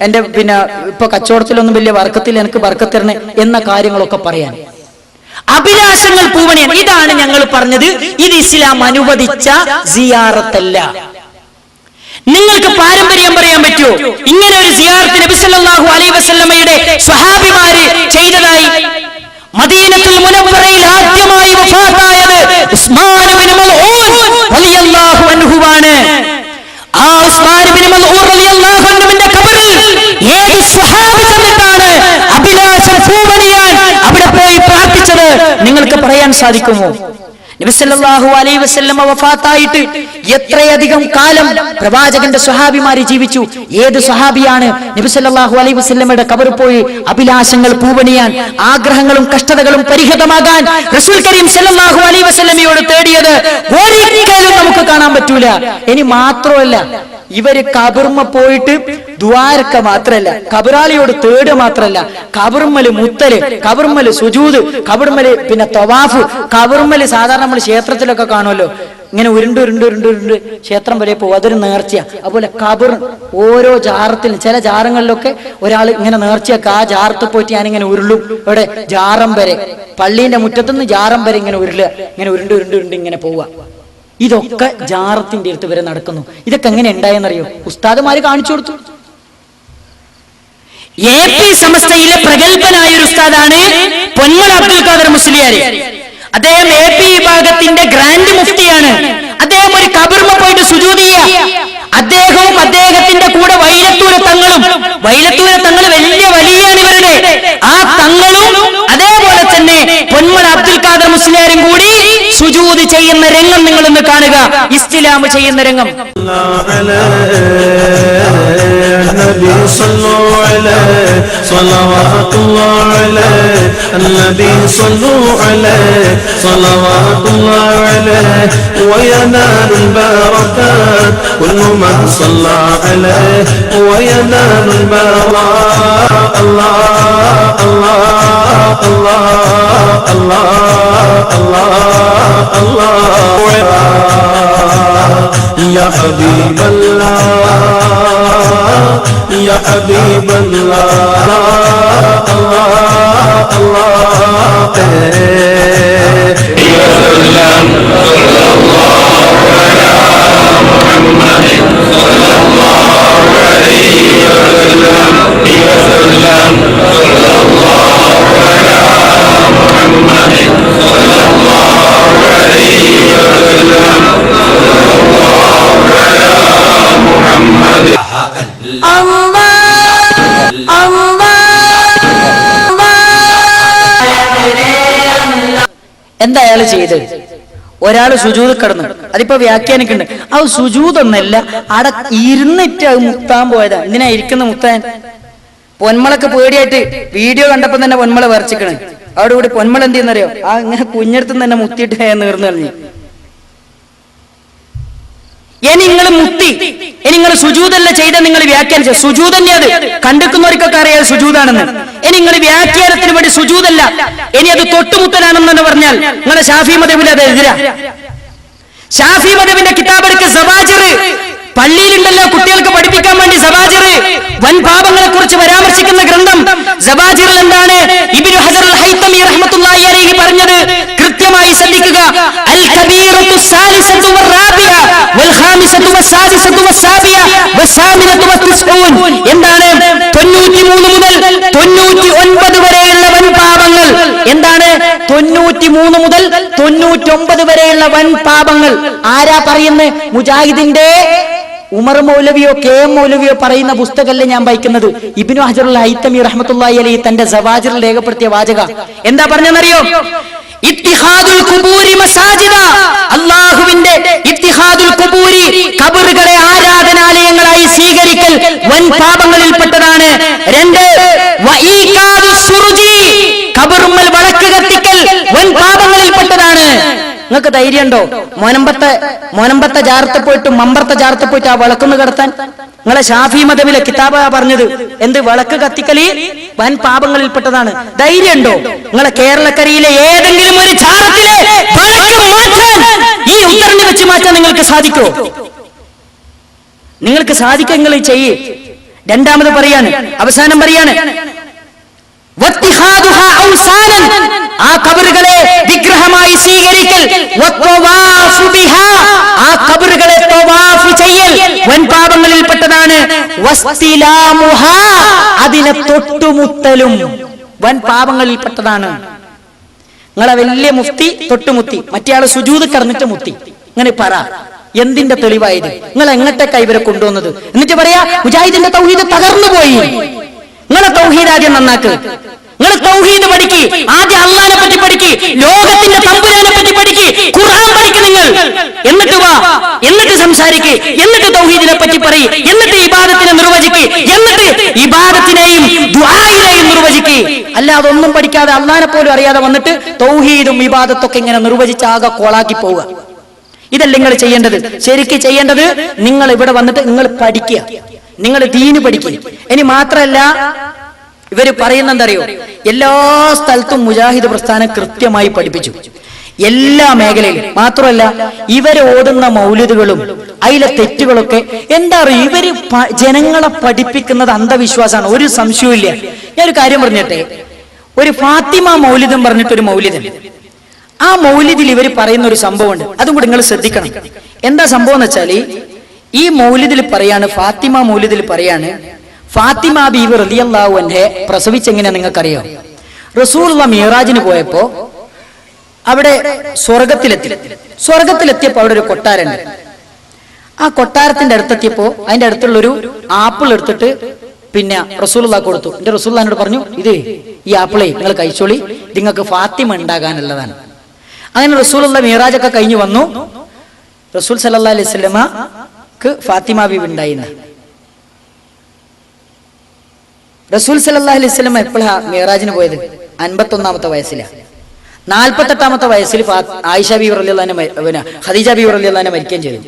എന്റെ പിന്നെ ഇപ്പൊ കച്ചവടത്തിലൊന്നും വലിയ വർക്കത്തിൽ എനിക്ക് ബർക്കത്ത് തരണേ എന്ന കാര്യങ്ങളൊക്കെ പറയാൻ. അഭിലാഷങ്ങൾ പൂവണിയാൻ. ഇതാണ് ഞങ്ങൾ പറഞ്ഞത്, ഇത് ഇസ്ലാം അനുവദിച്ച സിയാറത്തല്ല. നിങ്ങൾക്ക് പാരമ്പര്യം പറയാൻ പറ്റുമോ ഇങ്ങനെ ഒരു സിയാറത്ത് നബി സല്ലല്ലാഹു അലൈഹി വസല്ലമയുടെ സ്വഹാബിമാര് ചെയ്തതായി? മദീനത്തുൽ മുനവ്വറയിൽ ആദ്യമായി വഫാത്തായത് ഉസ്മാൻ ഇബ്നു മൽഊൻ റളിയല്ലാഹു അൻഹുവാണ്. ആ ഉസ്മാൻ ഇബ്നു മൽഊൻ റളിയല്ലാഹു അൻഹുവിന്റെ ഖബറിൽ ഏത് സ്വഹാബി ചെന്നിട്ടാണ് അഭിലാഷം പൂവണിയാൻ അവിടെ പോയി പ്രാർത്ഥിച്ചത്? നിങ്ങൾക്ക് പറയാൻ സാധിക്കുമോ? നബി സല്ലല്ലാഹു അലൈഹി വസല്ലമ വഫാത്തായിട്ട് എത്രയധികം കാലം പ്രവാചകന്റെ സ്വഹാബിമാര് ജീവിച്ചു. ഏത് സ്വഹാബിയാണ് നബി സല്ലല്ലാഹു അലൈഹി വസല്ലമയുടെ ഖബറിൽ പോയി അഭിലാഷങ്ങൾ പൂവണിയാൻ, ആഗ്രഹങ്ങളും കഷ്ടതകളും പരിഹതമാകാൻ റസൂൽ കരീം സല്ലല്ലാഹു അലൈഹി വസല്ലമയോട് തേടിയത്? ഒരിക്കലും നമുക്ക് കാണാൻ പറ്റൂല. ഇനി മാത്രമല്ല, ഇവര് കബറുമ്മ പോയിട്ട് ദുആരക്ക മാത്രല്ല, കബറാളിയോട് തേടുക മാത്രല്ല, കബറുമ്മല് മുത്തല്, കബറുമ്മല് സുജൂദ്, കബറുമ്മല് പിന്നെ തവാഫ്, കബറുമ്മല് സാധാരണ നമ്മൾ ക്ഷേത്രത്തിലൊക്കെ കാണുമല്ലോ, ഇങ്ങനെ ഉരുണ്ട് ഉരുണ്ട് ഉരുണ്ട് ഉരുണ്ട് ക്ഷേത്രം വരെ പോകും, അതൊരു നേർച്ചയാ. അതുപോലെ കബർ ഓരോ ജാറത്തിലും ചില ജാറങ്ങളിലൊക്കെ ഒരാൾ ഇങ്ങനെ നേർച്ചയൊക്കെ ആ ജാറത്ത് പോയിട്ട് ഞാനിങ്ങനെ ഉരുളും. ഇവിടെ ജാറം വരെ, പള്ളീന്റെ മുറ്റത്തുനിന്ന് ജാറം വരെ ഇങ്ങനെ ഉരുളുക, ഇങ്ങനെ ഉരുണ്ട് ഉരുണ്ട് ഉരുണ്ട് ഇങ്ങനെ പോവുക. ഇതൊക്കെ ജാറത്തിന്റെ അടുത്ത് വരെ നടക്കുന്നു. ഇതൊക്കെ എങ്ങനെ ഉണ്ടായെന്നറിയോ? ഉസ്താദുമാര് കാണിച്ചു കൊടുത്തു. AP സമസ്തയിലെ പ്രഗത്ഭനായ ഒരു ഉസ്താദാണ് പൊന്മള അബ്ദുൽ ഖാദർ മുസ്ലിയാർ. അദ്ദേഹം AP വിഭാഗത്തിന്റെ ഗ്രാൻഡ് മുഫ്തിയാണ്. അദ്ദേഹം ഒരു ഖബറിൽ പോയിട്ട് സുജൂദ് ചെയ്യുക. അദ്ദേഹവും അദ്ദേഹത്തിന്റെ കൂടെ വൈലത്തൂര തങ്ങളും വലിയ വലിയാണ് ഇവരുടെ, ആ തങ്ങളും അതേപോലെ തന്നെ പൊന്മള അബ്ദുൽ ഖാദർ മുസ്ലിയാരും കൂടി സുജൂദ് ചെയ്യുന്ന രംഗം നിങ്ങളൊന്ന് കാണുക. ഇസ്തിലാം ചെയ്യുന്ന രംഗം. يا حبيب الله يا حبيب الله الله الله يا سلام صلى الله على محمد صلى الله عليه وسلم يا سلام صلى الله على محمد صلى الله عليه وسلم എന്താ അയാള് ചെയ്ത്? ഒരാള് സുജൂദ് കിടന്നു, അതിപ്പോ വ്യാഖ്യാനിക്കുന്നുണ്ട്. ആ സുജൂദ് ഒന്നല്ല, അവിടെ ഇരുന്നിട്ട് അത് മുത്താൻ പോയതാ. എന്തിനാ ഇരിക്കുന്ന മുത്താൻ? പൊന്മളക്ക് പേടിയായിട്ട് വീഡിയോ കണ്ടപ്പോ തന്നെ പൊന്മള വരച്ചിക്കണ്. അവിടെ കൂടി പൊന്മള എന്ത് ചെയ്യുന്നറിയോ? ആ ഇങ്ങനെ കുഞ്ഞെടുത്ത് തന്നെ മുത്തിയിട്ട് നീർന്നു കളഞ്ഞു. ഇനി നിങ്ങൾ മുത്തി, ഇനി നിങ്ങൾ സുജൂദല്ല ചെയ്ത, നിങ്ങൾ വ്യാഖ്യാനിച്ച സുജൂദ് തന്നെ. അത് കണ്ടെക്കുന്നവർക്കൊക്കെ അറിയാം സുജൂദാണെന്ന്. ഇനി നിങ്ങൾ വ്യാഖ്യാനത്തിന് വേണ്ടി സുജൂദല്ല, ഇനി അത് തൊട്ടുമുത്തലാണെന്ന് പറഞ്ഞാൽ നിങ്ങളെ ഷാഫി മദ്ഹബിൽ അത് എതിരാ. ഷാഫി മദ്ഹബിന്റെ കിതാബെടുക്ക് സവാജിർ, പള്ളിയിലുണ്ടല്ലോ കുട്ടികൾക്ക് പഠിപ്പിക്കാൻ വേണ്ടി സവാജിർ, വൻ പാപങ്ങളെ കുറിച്ച് പരാമർശിക്കുന്ന ഗ്രന്ഥം. സവാജിറിൽ എന്താണ് ഇബ്നു ഹജർ അൽ ഹൈതമി റഹ്മത്തുള്ളാഹി അലൈഹി പറഞ്ഞത്? കൃത്യമായി ശ്രദ്ധിക്കുക. അൽ കബീറത്തു സാലിസത്തു വറാബിയ വൽ ഖാമിസത്തു വസാദിസത്തു വസാബിയ വസാമിനത്തു വതിസ്ഊൻ. എന്താണ്? 93 മുതൽ 99 വരെയുള്ള വൻ പാപങ്ങൾ. എന്താണ്? 93 മുതൽ 99 വരെയുള്ള വൻ പാപങ്ങൾ. ആരാ പറയുന്നത്? മുജാഹിദിന്റെ ഉമർ മൗലവിയോ KM മൗലവിയോ പറയുന്ന പുസ്തകമല്ലേ ഞാൻ വായിക്കുന്നത്. ഇബ്നു ഹജർ അൽ ഹൈതമി റഹ്മത്തുള്ളാഹി അലൈഹി തന്റെ സവാജിറിൽ രേഖപ്പെടുത്തിയ വാചക എന്താ പറഞ്ഞെന്നറിയോ? ഇത്തിഹാദുൽ ഖുബൂരി മസാജിദ, അല്ലാഹുവിന്റെ ഇത്തിഹാദുൽ ഖുബൂരി, ഖബറുകളെ ആരാധനാലയങ്ങളായി സ്വീകരിക്കൽ വൻ പാപങ്ങളിൽപ്പെട്ടതാണ്. 2 വഈകാദുസ് സുറുജി, ഖബറുമ്മൽ വിളക്ക് കത്തിക്കൽ വൻ പാപങ്ങളിൽപ്പെട്ടതാണ്. നിങ്ങൾക്ക് ധൈര്യമുണ്ടോ മോനമ്പത്തെ ജാറത്ത് പോയിട്ട് മമ്പറത്തെ ജാറത്ത് പോയിട്ട് ആ വിളക്കൊന്ന് കടത്താൻ? നിങ്ങളെ ഷാഫി മദ്ഹബിലെ കിതാബാ പറഞ്ഞത് എന്ത്? വിളക്ക് കത്തിക്കല് വൻ പാപങ്ങളിൽപ്പെട്ടതാണ്. ധൈര്യമുണ്ടോ നിങ്ങളെ കേരളക്കരയിലെ ഏതെങ്കിലും ഒരു ജാറത്തിലെ വിളക്ക് മാറ്റാൻ, ഈ ഉത്തരനെ വെച്ച് മാറ്റാൻ നിങ്ങൾക്ക് സാധിക്കോ? നിങ്ങൾക്ക് സാധിക്കുക, നിങ്ങൾ ചെയ്യേ. രണ്ടാമത് പറയാണ്, അവസാനം പറയാണ്, ആ ഖബറുകളെ വിഗ്രഹമായി സ്വീകരിക്കൽ, ആ ഖബറുകളെ തവാഫ് ചെയ്യൽ വൻപാപങ്ങളിൽപ്പെട്ടതാണ്. അതിനെ തൊട്ടുമുത്തലും വൻപാപങ്ങളിൽപ്പെട്ടതാണ്. നിങ്ങളെ വലിയ മുഫ്തി തൊട്ടുമുത്തി, മറ്റേയാള് സുജൂദ് കടന്നിട്ട് മുത്തി. ഇങ്ങനെ പറ, എന്തിന്റെ തെളിവായത്? നിങ്ങൾ എങ്ങോട്ടേക്കാ ഇവരെ കൊണ്ടുവന്നത്? എന്നിട്ട് പറയാ മുജാഹിദിന്റെ തൗഹീദ് തകർന്നു പോയി. നിങ്ങളെ തൗഹീദ് ആദ്യം നന്നാക്ക്. നിങ്ങൾ തൗഹീദ് പഠിക്ക്, ആദ്യം അള്ളാനെ പറ്റി പഠിക്ക്, ലോകത്തിന്റെ തമ്പുരാനെ പറ്റി പഠിക്ക്, ഖുർആൻ പഠിക്ക് നിങ്ങൾ. എന്നിട്ട് വാ, എന്നിട്ട് സംസാരിക്ക്, എന്നിട്ട് തൗഹീദിനെ പറ്റി പറയ്, എന്നിട്ട് ഇബാദത്തിനെ നിർവചിക്ക്, എന്നിട്ട് ഇബാദത്തിനെയും ദുആയിനെയും നിർവചിക്ക്. അല്ലാതെ ഒന്നും പഠിക്കാതെ അള്ളാനെ പോലും അറിയാതെ വന്നിട്ട് തൗഹീദും ഇബാദത്തൊക്കെ ഇങ്ങനെ നിർവചിച്ചാകെ കോളാക്കി പോവുക. ഇതല്ല നിങ്ങൾ ചെയ്യേണ്ടത്. ശരിക്ക് ചെയ്യേണ്ടത് നിങ്ങൾ ഇവിടെ വന്നിട്ട് നിങ്ങൾ പഠിക്കുക, നിങ്ങൾ ദീന് പഠിക്കുക. ഇനി മാത്രല്ല ഇവര് പറയുന്ന എന്തറിയോ, എല്ലാ സ്ഥലത്തും മുജാഹിദ് പ്രസ്ഥാനം കൃത്യമായി പഠിപ്പിച്ചു, എല്ലാ മേഖലയിലും. മാത്രമല്ല ഇവര് ഓതുന്ന മൗലിദുകളും അതിലെ തെറ്റുകളൊക്കെ എന്താ പറയുക, ഇവര് ജനങ്ങളെ പഠിപ്പിക്കുന്നത് അന്ധവിശ്വാസമാണ്, ഒരു സംശയവും ഇല്ല. ഞാനൊരു കാര്യം പറഞ്ഞിട്ടെ, ഒരു ഫാത്തിമ മൗലിദം പറഞ്ഞിട്ടൊരു മൗലിദുണ്ട്. ആ മൗലിദിൽ ഇവർ പറയുന്ന ഒരു സംഭവമുണ്ട്, അതും കൂടി നിങ്ങൾ ശ്രദ്ധിക്കണം. എന്താ സംഭവം എന്ന് വെച്ചാല്, ഈ മൗലിദിൽ പറയാണ്, ഫാത്തിമ മൗലിദിൽ പറയാണ്, ഫാത്തിമ ബീവി റളിയല്ലാഹു അൻഹയെ പ്രസവിച്ചെങ്ങനെയാ നിങ്ങൾക്കറിയോ? റസൂലുള്ളാഹി മിഅ്റാജിന് പോയപ്പോ അവിടെ സ്വർഗത്തിലെത്തിയപ്പോ അവിടെ ഒരു കൊട്ടാരമുണ്ട്. ആ കൊട്ടാരത്തിന്റെ അടുത്തെത്തിയപ്പോ അതിന്റെ അടുത്തുള്ളൊരു ആപ്പിൾ എടുത്തിട്ട് പിന്നെ റസൂലുള്ളാഹി കൊടുത്തു. എന്റെ റസൂലുള്ളാഹിനോട് പറഞ്ഞു, ഇത് ഈ ആപ്പിളെ നിങ്ങൾ കഴിച്ചോളി, നിങ്ങൾക്ക് ഫാത്തിമ ഉണ്ടാകാനുള്ളതാണ്. അങ്ങനെ റസൂലുള്ളാഹി മിഅ്റാജൊക്കെ കഴിഞ്ഞു വന്നു. റസൂൽ സല്ലല്ലാഹു അലൈഹി വസല്ലമക്ക് ഫാത്തിമ ബീവി ഉണ്ടായിന്ന്. റസൂൽ സല്ലല്ലാഹു അലൈഹി വസല്ലം എപ്പോഴാ മിഅ്റാജിന് പോയത്? 51-ാമത്തെ വയസ്സിലാണ്. 48-ാമത്തെ വയസ്സിൽ ആയിഷ ബീവി റളിയല്ലാഹു അൻഹ ഖദീജ ബീവി റളിയല്ലാഹു അൻഹ മരിക്കുകയും ചെയ്തു.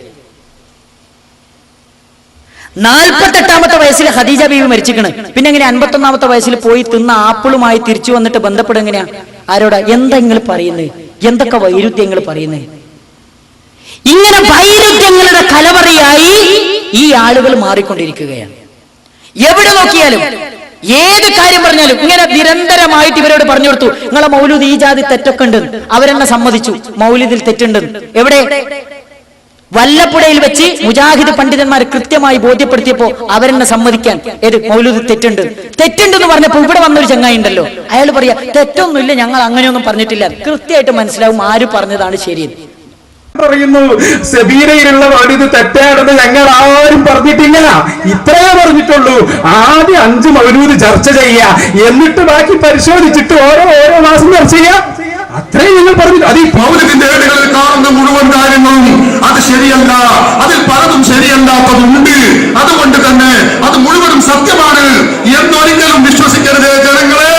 48-ാമത്തെ വയസ്സിൽ ഖദീജ ബീവി മരിച്ചിരിക്കണ്. പിന്നെ എങ്ങനെ 51-ാമത്തെ വയസ്സിൽ പോയി തിന്ന ആപ്പിളുമായി തിരിച്ചു വന്നിട്ട് ബന്ധപ്പെടുക എങ്ങനെയാ? ആരോടാ? എന്താ നിങ്ങൾ പറയുന്നത്? എന്തൊക്കെ വൈരുദ്ധ്യങ്ങൾ പറയുന്നത്? ഇങ്ങനെ വൈരുദ്ധ്യങ്ങളുടെ കലവറിയായി ഈ ആളുകൾ മാറിക്കൊണ്ടിരിക്കുകയാണ്. എവിടെ നോക്കിയാലും ഏത് കാര്യം പറഞ്ഞാലും ഇങ്ങനെ നിരന്തരമായിട്ട് ഇവരോട് പറഞ്ഞു കൊടുത്തു, നിങ്ങളെ മൗലൂദ് ഈ ജാതി തെറ്റൊക്കെ ഉണ്ട്. അവരെന്നെ സമ്മതിച്ചു, മൗലിദിൽ തെറ്റുണ്ട്. എവിടെ? വല്ലപ്പുഴയിൽ വെച്ച് മുജാഹിദ് പണ്ഡിതന്മാർ കൃത്യമായി ബോധ്യപ്പെടുത്തിയപ്പോ അവരെന്നെ സമ്മതിക്കാൻ, ഏത് മൗലൂദ് തെറ്റുണ്ടെന്ന് പറഞ്ഞപ്പോ ഇവിടെ വന്നൊരു ചങ്ങായി ഉണ്ടല്ലോ, അയാൾ പറയാ തെറ്റൊന്നുമില്ല, ഞങ്ങൾ അങ്ങനെയൊന്നും പറഞ്ഞിട്ടില്ല. കൃത്യമായിട്ട് മനസ്സിലാവും ആര് പറഞ്ഞതാണ് ശരിയെന്ന്. പറയുന്നു, സബീരയിലുള്ള മൗലിദ് തെറ്റാണെന്ന് ഞങ്ങൾ ആരും പറഞ്ഞിട്ടില്ല, ഇത്രയേ പറഞ്ഞിട്ടുള്ളൂ. ആദ്യം 5 മൗലൂദ് ചർച്ച ചെയ്യാ, എന്നിട്ട് ബാക്കി പരിശോധിച്ചിട്ട് ഓരോ മാസം ചർച്ച ചെയ്യാ, അത്രയും ഞങ്ങൾ പറഞ്ഞു. അത് ഈ മൗലിദിന്റെ ഏടുകളിൽ കാണുന്ന മുഴുവൻ കാര്യങ്ങളും അത് ശരിയല്ല, അതിൽ പലതും ശരിയല്ലാത്തതുണ്ട്, അതുകൊണ്ട് തന്നെ അത് മുഴുവനും സത്യമാണ് എന്നൊരിക്കലും വിശ്വസിക്കരുത് ജനങ്ങളെ.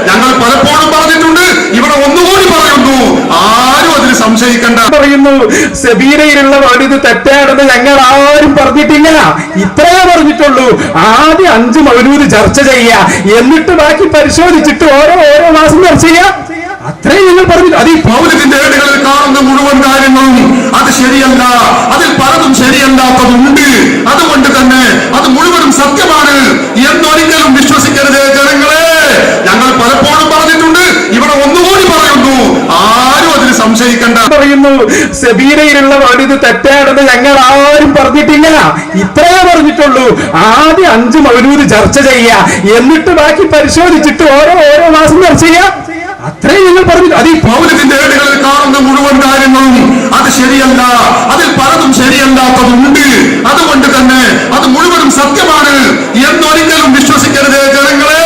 ഞങ്ങൾ പലപ്പോഴും പറഞ്ഞിട്ടുണ്ട്, ഇവിടെ ഒന്നുകൂടി പറയുന്നു, ആരും അതിൽ സംശയിക്കണ്ട. പറയുന്നു, സബീരയിലുള്ള മൗലിദ് തെറ്റാണെന്ന് ഞങ്ങൾ ആരും പറഞ്ഞിട്ടില്ല, ഇത്രയേ പറഞ്ഞിട്ടുള്ളൂ. ആദ്യം 5 മൗലൂദ് ചർച്ച ചെയ്യാ, എന്നിട്ട് ബാക്കി പരിശോധിച്ചിട്ട് ഓരോ മാസം ചർച്ച ചെയ്യാ, അത്രയും ഞങ്ങൾ പറഞ്ഞു. അത് ഈ മൗലിദിന്റെ ഏടുകളിൽ കാണുന്ന മുഴുവൻ കാര്യങ്ങളും അത് ശരിയല്ല, അതിൽ പലതും ശരിയല്ലാത്തതുണ്ട്, അതുകൊണ്ട് തന്നെ അത് മുഴുവനും സത്യമാണ് എന്നൊരിക്കലും വിശ്വസിക്കരുത് ജനങ്ങളെ. ഞങ്ങൾ പലപ്പോഴും പറഞ്ഞിട്ടുണ്ട്, ഇവിടെ ഒന്നുകൂടി പറയുന്നു, ആരും അതിൽ സംശയിക്കണ്ട. പറയുന്നു, സബീരയിലുള്ള മൗലിദ് തെറ്റാണെന്ന് ഞങ്ങൾ ആരും പറഞ്ഞിട്ടില്ല, ഇത്രയേ പറഞ്ഞിട്ടുള്ളൂ. ആദ്യം 5 മൗലൂദ് ചർച്ച ചെയ്യാ, എന്നിട്ട് ബാക്കി പരിശോധിച്ചിട്ട് ഓരോ മാസം ചർച്ച ചെയ്യാ, അത്രയും ഞങ്ങൾ പറഞ്ഞു. അത് ഈ മൗലിദിന്റെ ഏടുകളിൽ കാണുന്ന മുഴുവൻ കാര്യങ്ങളും അത് ശരിയല്ല, അതിൽ പലതും ശരിയല്ലാത്തതുണ്ട്, അതുകൊണ്ട് തന്നെ അത് മുഴുവനും സത്യമാണ് എന്നൊരിക്കലും വിശ്വസിക്കരുത് ജനങ്ങളെ.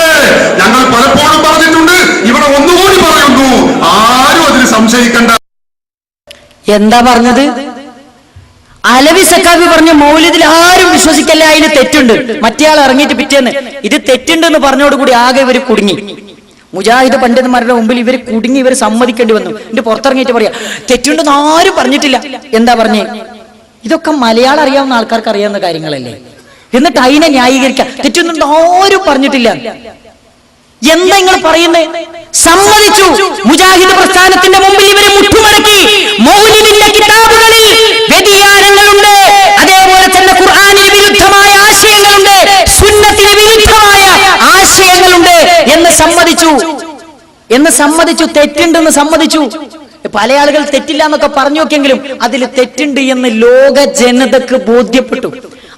ഞങ്ങൾ പലപ്പോഴും പറഞ്ഞിട്ടുണ്ട്, ഇവിടെ ഒന്നുകൂടി പറയുന്നു, ആരും അതിൽ സംശയിക്കണ്ട. എന്താ പറഞ്ഞത്? അലവി സക്കാഫി പറഞ്ഞ മൗലിദിൽ ആരും വിശ്വസിക്കല്ല, അതിൽ തെറ്റുണ്ട്. മറ്റേയാൾ ഇറങ്ങിയിട്ട് പിറ്റേന്ന് ഇത് തെറ്റുണ്ടെന്ന് പറഞ്ഞോടുകൂടി ആകെ ഇവർ കുടുങ്ങി. മുജാഹിദ് പണ്ഡിതന്മാരുടെ മുമ്പിൽ ഇവർ കുടുങ്ങി, ഇവർ സമ്മതിക്കേണ്ടി വന്നു. എന്റെ പുറത്തിറങ്ങിയിട്ട് പറയാ തെറ്റുണ്ടെന്ന് ആരും പറഞ്ഞിട്ടില്ല. എന്താ പറഞ്ഞേ? ഇതൊക്കെ മലയാളം അറിയാവുന്ന ആൾക്കാർക്ക് അറിയാവുന്ന കാര്യങ്ങളല്ലേ, എന്നിട്ട് അതിനെ ന്യായീകരിക്കാം, തെറ്റുന്നുണ്ട് ആരും പറഞ്ഞിട്ടില്ല. എന്താ നിങ്ങൾ പറയുന്നേ? സമ്മതിച്ചു, മുജാഹിദ് പ്രസ്ഥാനത്തിന്റെ മുമ്പിൽ ഇവരെ മുട്ടുമടക്കി. മൗലിദിന്റെ കിതാബുകളിൽ വ്യതിയാനങ്ങളുണ്ട്, അതേപോലെ തന്നെ ഖുർആനിൽ വിരുദ്ധമായ ആശയങ്ങളുണ്ട്, സുന്നത്തി എന്ന് സമ്മതിച്ചു, തെറ്റുണ്ടെന്ന് സമ്മതിച്ചു. പല ആളുകൾ തെറ്റില്ല എന്നൊക്കെ പറഞ്ഞു നോക്കിയെങ്കിലും അതിൽ തെറ്റുണ്ട് എന്ന് ലോക ജനതക്ക് ബോധ്യപ്പെട്ടു.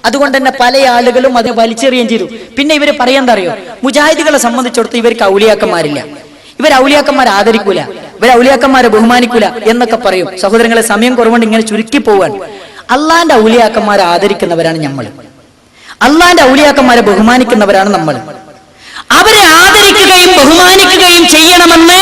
അതുകൊണ്ട് തന്നെ പല ആളുകളും അത് വലിച്ചെറിയുകയും ചെയ്തു. പിന്നെ ഇവര് പറയാൻ അറിയോ, മുജാഹിദുകളെ സംബന്ധിച്ചിടത്ത് ഇവർക്ക് ഔലിയാക്കന്മാരില്ല, ഇവർ ഔലിയാക്കന്മാരെ ആദരിക്കൂല, ഇവർ ഔലിയാക്കന്മാരെ ബഹുമാനിക്കൂല എന്നൊക്കെ പറയും. സഹോദരങ്ങളെ, സമയം കുറവുകൊണ്ട് ഇങ്ങനെ ചുരുക്കി പോവാൻ. അള്ളാന്റെ ഔലിയാക്കന്മാരെ ആദരിക്കുന്നവരാണ് നമ്മൾ, അള്ളാന്റെ ഔലിയാക്കന്മാരെ ബഹുമാനിക്കുന്നവരാണ് നമ്മൾ. അവരെ ആദരിക്കുകയും ബഹുമാനിക്കുകയും ചെയ്യണമെന്ന്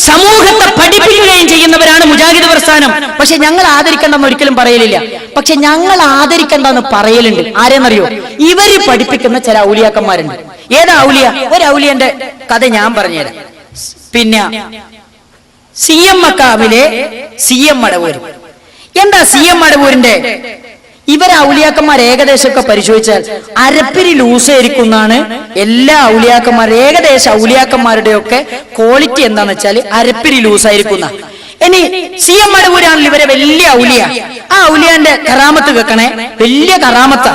സമൂഹത്തെ പഠിപ്പിക്കുകയും ചെയ്യുന്നവരാണ് മുജാഹിദ് പ്രസ്ഥാനം. പക്ഷെ ഞങ്ങൾ ആദരിക്കണ്ടെന്ന് ഒരിക്കലും പറയലില്ല. പക്ഷെ ഞങ്ങൾ ആദരിക്കണ്ടെന്ന് പറയലുണ്ട്. ആരെന്നറിയോ? ഇവര് പഠിപ്പിക്കുന്ന ചില ഔലിയാക്കന്മാരുണ്ട്. ഏതാ ഔലിയ? ഒരു ഔലിയന്റെ കഥ ഞാൻ പറഞ്ഞുതരാം. പിന്നെ CM മക്കാവിലെ CM മടവൂര്. എന്താ CM മടവൂരിന്റെ? ഇവരെ ഔലിയാക്കന്മാർ ഏകദേശമൊക്കെ പരിശോധിച്ചാൽ അരപ്പിരി ലൂസായിരിക്കുന്നാണ് എല്ലാ ഔലിയാക്കന്മാരും. ഏകദേശം ഔലിയാക്കന്മാരുടെയൊക്കെ ക്വാളിറ്റി എന്താന്ന് വെച്ചാൽ അരപ്പിരി ലൂസായിരിക്കുന്ന. ഇനി CM മടവൂരാണല്ലോ ഇവരെ വലിയ ഔലിയ. ആ ഔലിയാന്റെ കറാമത്ത് കേൾക്കണേ, വലിയ കറാമത്ത.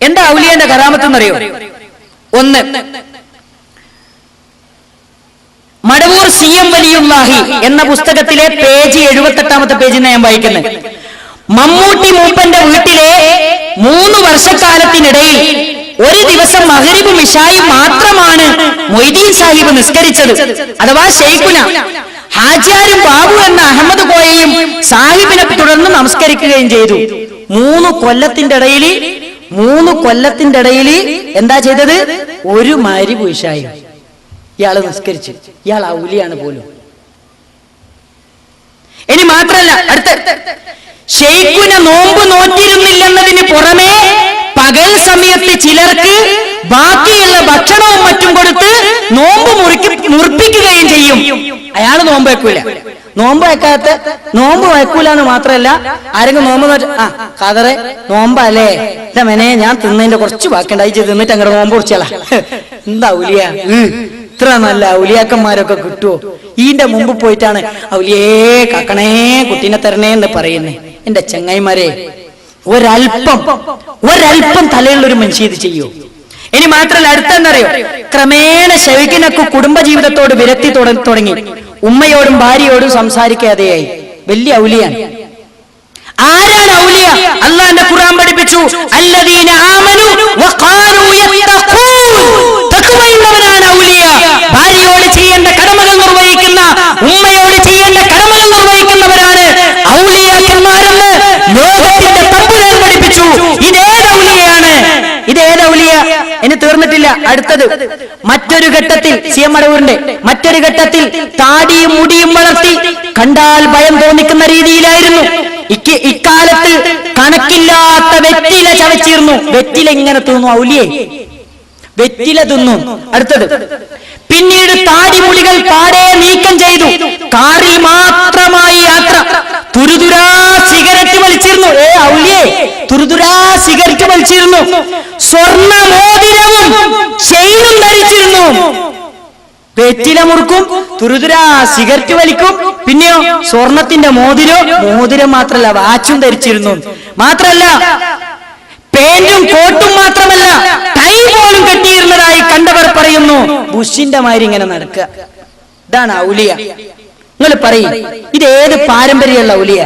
എന്താ ഔലിയാന്റെ കറാമത്ത് എന്നറിയോ? ഒന്ന്, മടവൂർ CM വലിയുല്ലാഹി എന്ന പുസ്തകത്തിലെ പേജ് 78-ാമത്തെ പേജിൽ ഞാൻ വായിക്കുന്നത്. മമ്മൂട്ടി മൂപ്പന്റെ വീട്ടിലെ 3 വർഷക്കാലത്തിനിടയിൽ ഒരു ദിവസം മഗ്‌രിബും ഇശായും മാത്രമാണ് മൊയ്തീൻ സാഹിബ് നിസ്കരിച്ചത്. അഥവാ ഷെയ്ഖുന ഹാജിയാരും ബാബു എന്ന അഹമ്മദ് കോയയും സാഹിബിനെ തുടർന്ന് നമസ്കരിക്കുകയും ചെയ്തു. 3 കൊല്ലത്തിന്റെ ഇടയിൽ എന്താ ചെയ്തത്? ഒരു മഗ്‌രിബും ഇശായും ഇയാള് നിസ്കരിച്ചു. ഇയാൾ ഔലിയാണ് പോലും. ഇനി മാത്രല്ല, അടുത്ത ഷെയ്ഖുന നോമ്പ് നോറ്റിരുന്നില്ലെന്നതിന് പുറമെ പകൽ സമയത്ത് ചിലർക്ക് ബാക്കിയുള്ള ഭക്ഷണവും മറ്റും കൊടുത്ത് നോമ്പ് മുറിപ്പിക്കുകയും ചെയ്യും. അയാൾ നോമ്പ് വെക്കൂല. നോമ്പ് വെക്കൂല എന്ന് മാത്രല്ല, ആരെങ്കിലും നോമ്പ് കതറെ നോമ്പല്ലേ മെനെ ഞാൻ തിന്നതിന്റെ കുറച്ച് ബാക്കിയുണ്ടായി തിന്നിട്ട് അങ്ങനെ നോമ്പ് കുറിച്ചാളാ. എന്താ ഔലിയ? ഇത്ര നല്ല ഔലിയാക്കന്മാരൊക്കെ കിട്ടുവോ? ഈന്റെ മുമ്പ് പോയിട്ടാണ് ഔലിയേ കാക്കണേ കുട്ടീനെ തരണേ എന്ന് പറയുന്നേ. എന്റെ ചങ്ങായിമാരെ, ഒരൽപ്പം തലയുള്ളൊരു മനുഷ്യ ഇത് ചെയ്യൂ. ഇനി മാത്രല്ല, അടുത്തെന്നറിയോ? ക്രമേണ ഷെയ്ഖിനൊക്കെ കുടുംബജീവിതത്തോട് വിരക്തി തുടങ്ങി. ഉമ്മയോടും ഭാര്യയോടും സംസാരിക്കാതെയായി. വലിയ ഔലിയാണ്. ആരാണ് ഔലിയ? അല്ലാഹുവിന്റെ ഖുർആൻ പഠിപ്പിച്ചു, അല്ലദീന ആമനു വഖാലു യത്തഖൂൻ. തഖ്വയുള്ളവരാണ് ഔലിയ. ഭാര്യയോട് ചെയ്യേണ്ട കടമകൾ നിർവഹിക്കുന്ന, ഉമ്മയോട് ചെയ്യേണ്ട കടമകൾ നിർവഹിക്കുന്നവരാണ് ഔലിയാക്കന്മാരെന്ന് ലോകത്തിന്റെ തമ്പുരാൻ പഠിപ്പിച്ചു. ഇതേത് ഔലിയാണ്? ഇതേത് ഔലിയ? ഇനി തീർന്നിട്ടില്ല. അടുത്തത് മറ്റൊരു ഘട്ടത്തിൽ CM മടവൂരിന്റെ മറ്റൊരു ഘട്ടത്തിൽ താടിയും മുടിയും വളർത്തി കണ്ടാൽ ഭയം തോന്നിക്കുന്ന രീതിയിലായിരുന്നു. ഇക്കാലത്ത് കണക്കില്ലാത്ത വെറ്റില ചവച്ചിരുന്നു. വെറ്റില ഇങ്ങനെ തിന്നു ഔലിയെ, വെറ്റില തിന്നു. അടുത്തത്, പിന്നീട് താടിമുടികൾ പാടെ നീക്കം ചെയ്തു. കാറിൽ മാത്രമായി യാത്ര. തുരുതുരാ സിഗരറ്റ് വലിച്ചിരുന്നു. ഔലിയെ തുരുതുരാ സിഗരറ്റ് വലിച്ചിരുന്നു. സ്വർണ്ണ മോതിരവും ചെയിനും ധരിച്ചിരുന്നു. വെറ്റില മുറുക്കും, തുരുതുരാ സിഗരറ്റ് വലിക്കും, പിന്നെയോ സ്വർണത്തിന്റെ മോതിരം മാത്രല്ല വാച്ചും ധരിച്ചിരുന്നു. മാത്രല്ല പേന്റും കോട്ടും മാത്രമല്ല ടൈ പോലും കെട്ടിയിരുന്നതായി കണ്ടവർ പറയുന്നു. ബുഷിന്റെ മാതിരി ഇങ്ങനെ നടക്കുക. ഇതാണ് ഔലിയ. നിങ്ങൾ പറയും, ഇത് ഏത് പാരമ്പര്യമുള്ള ഔലിയ?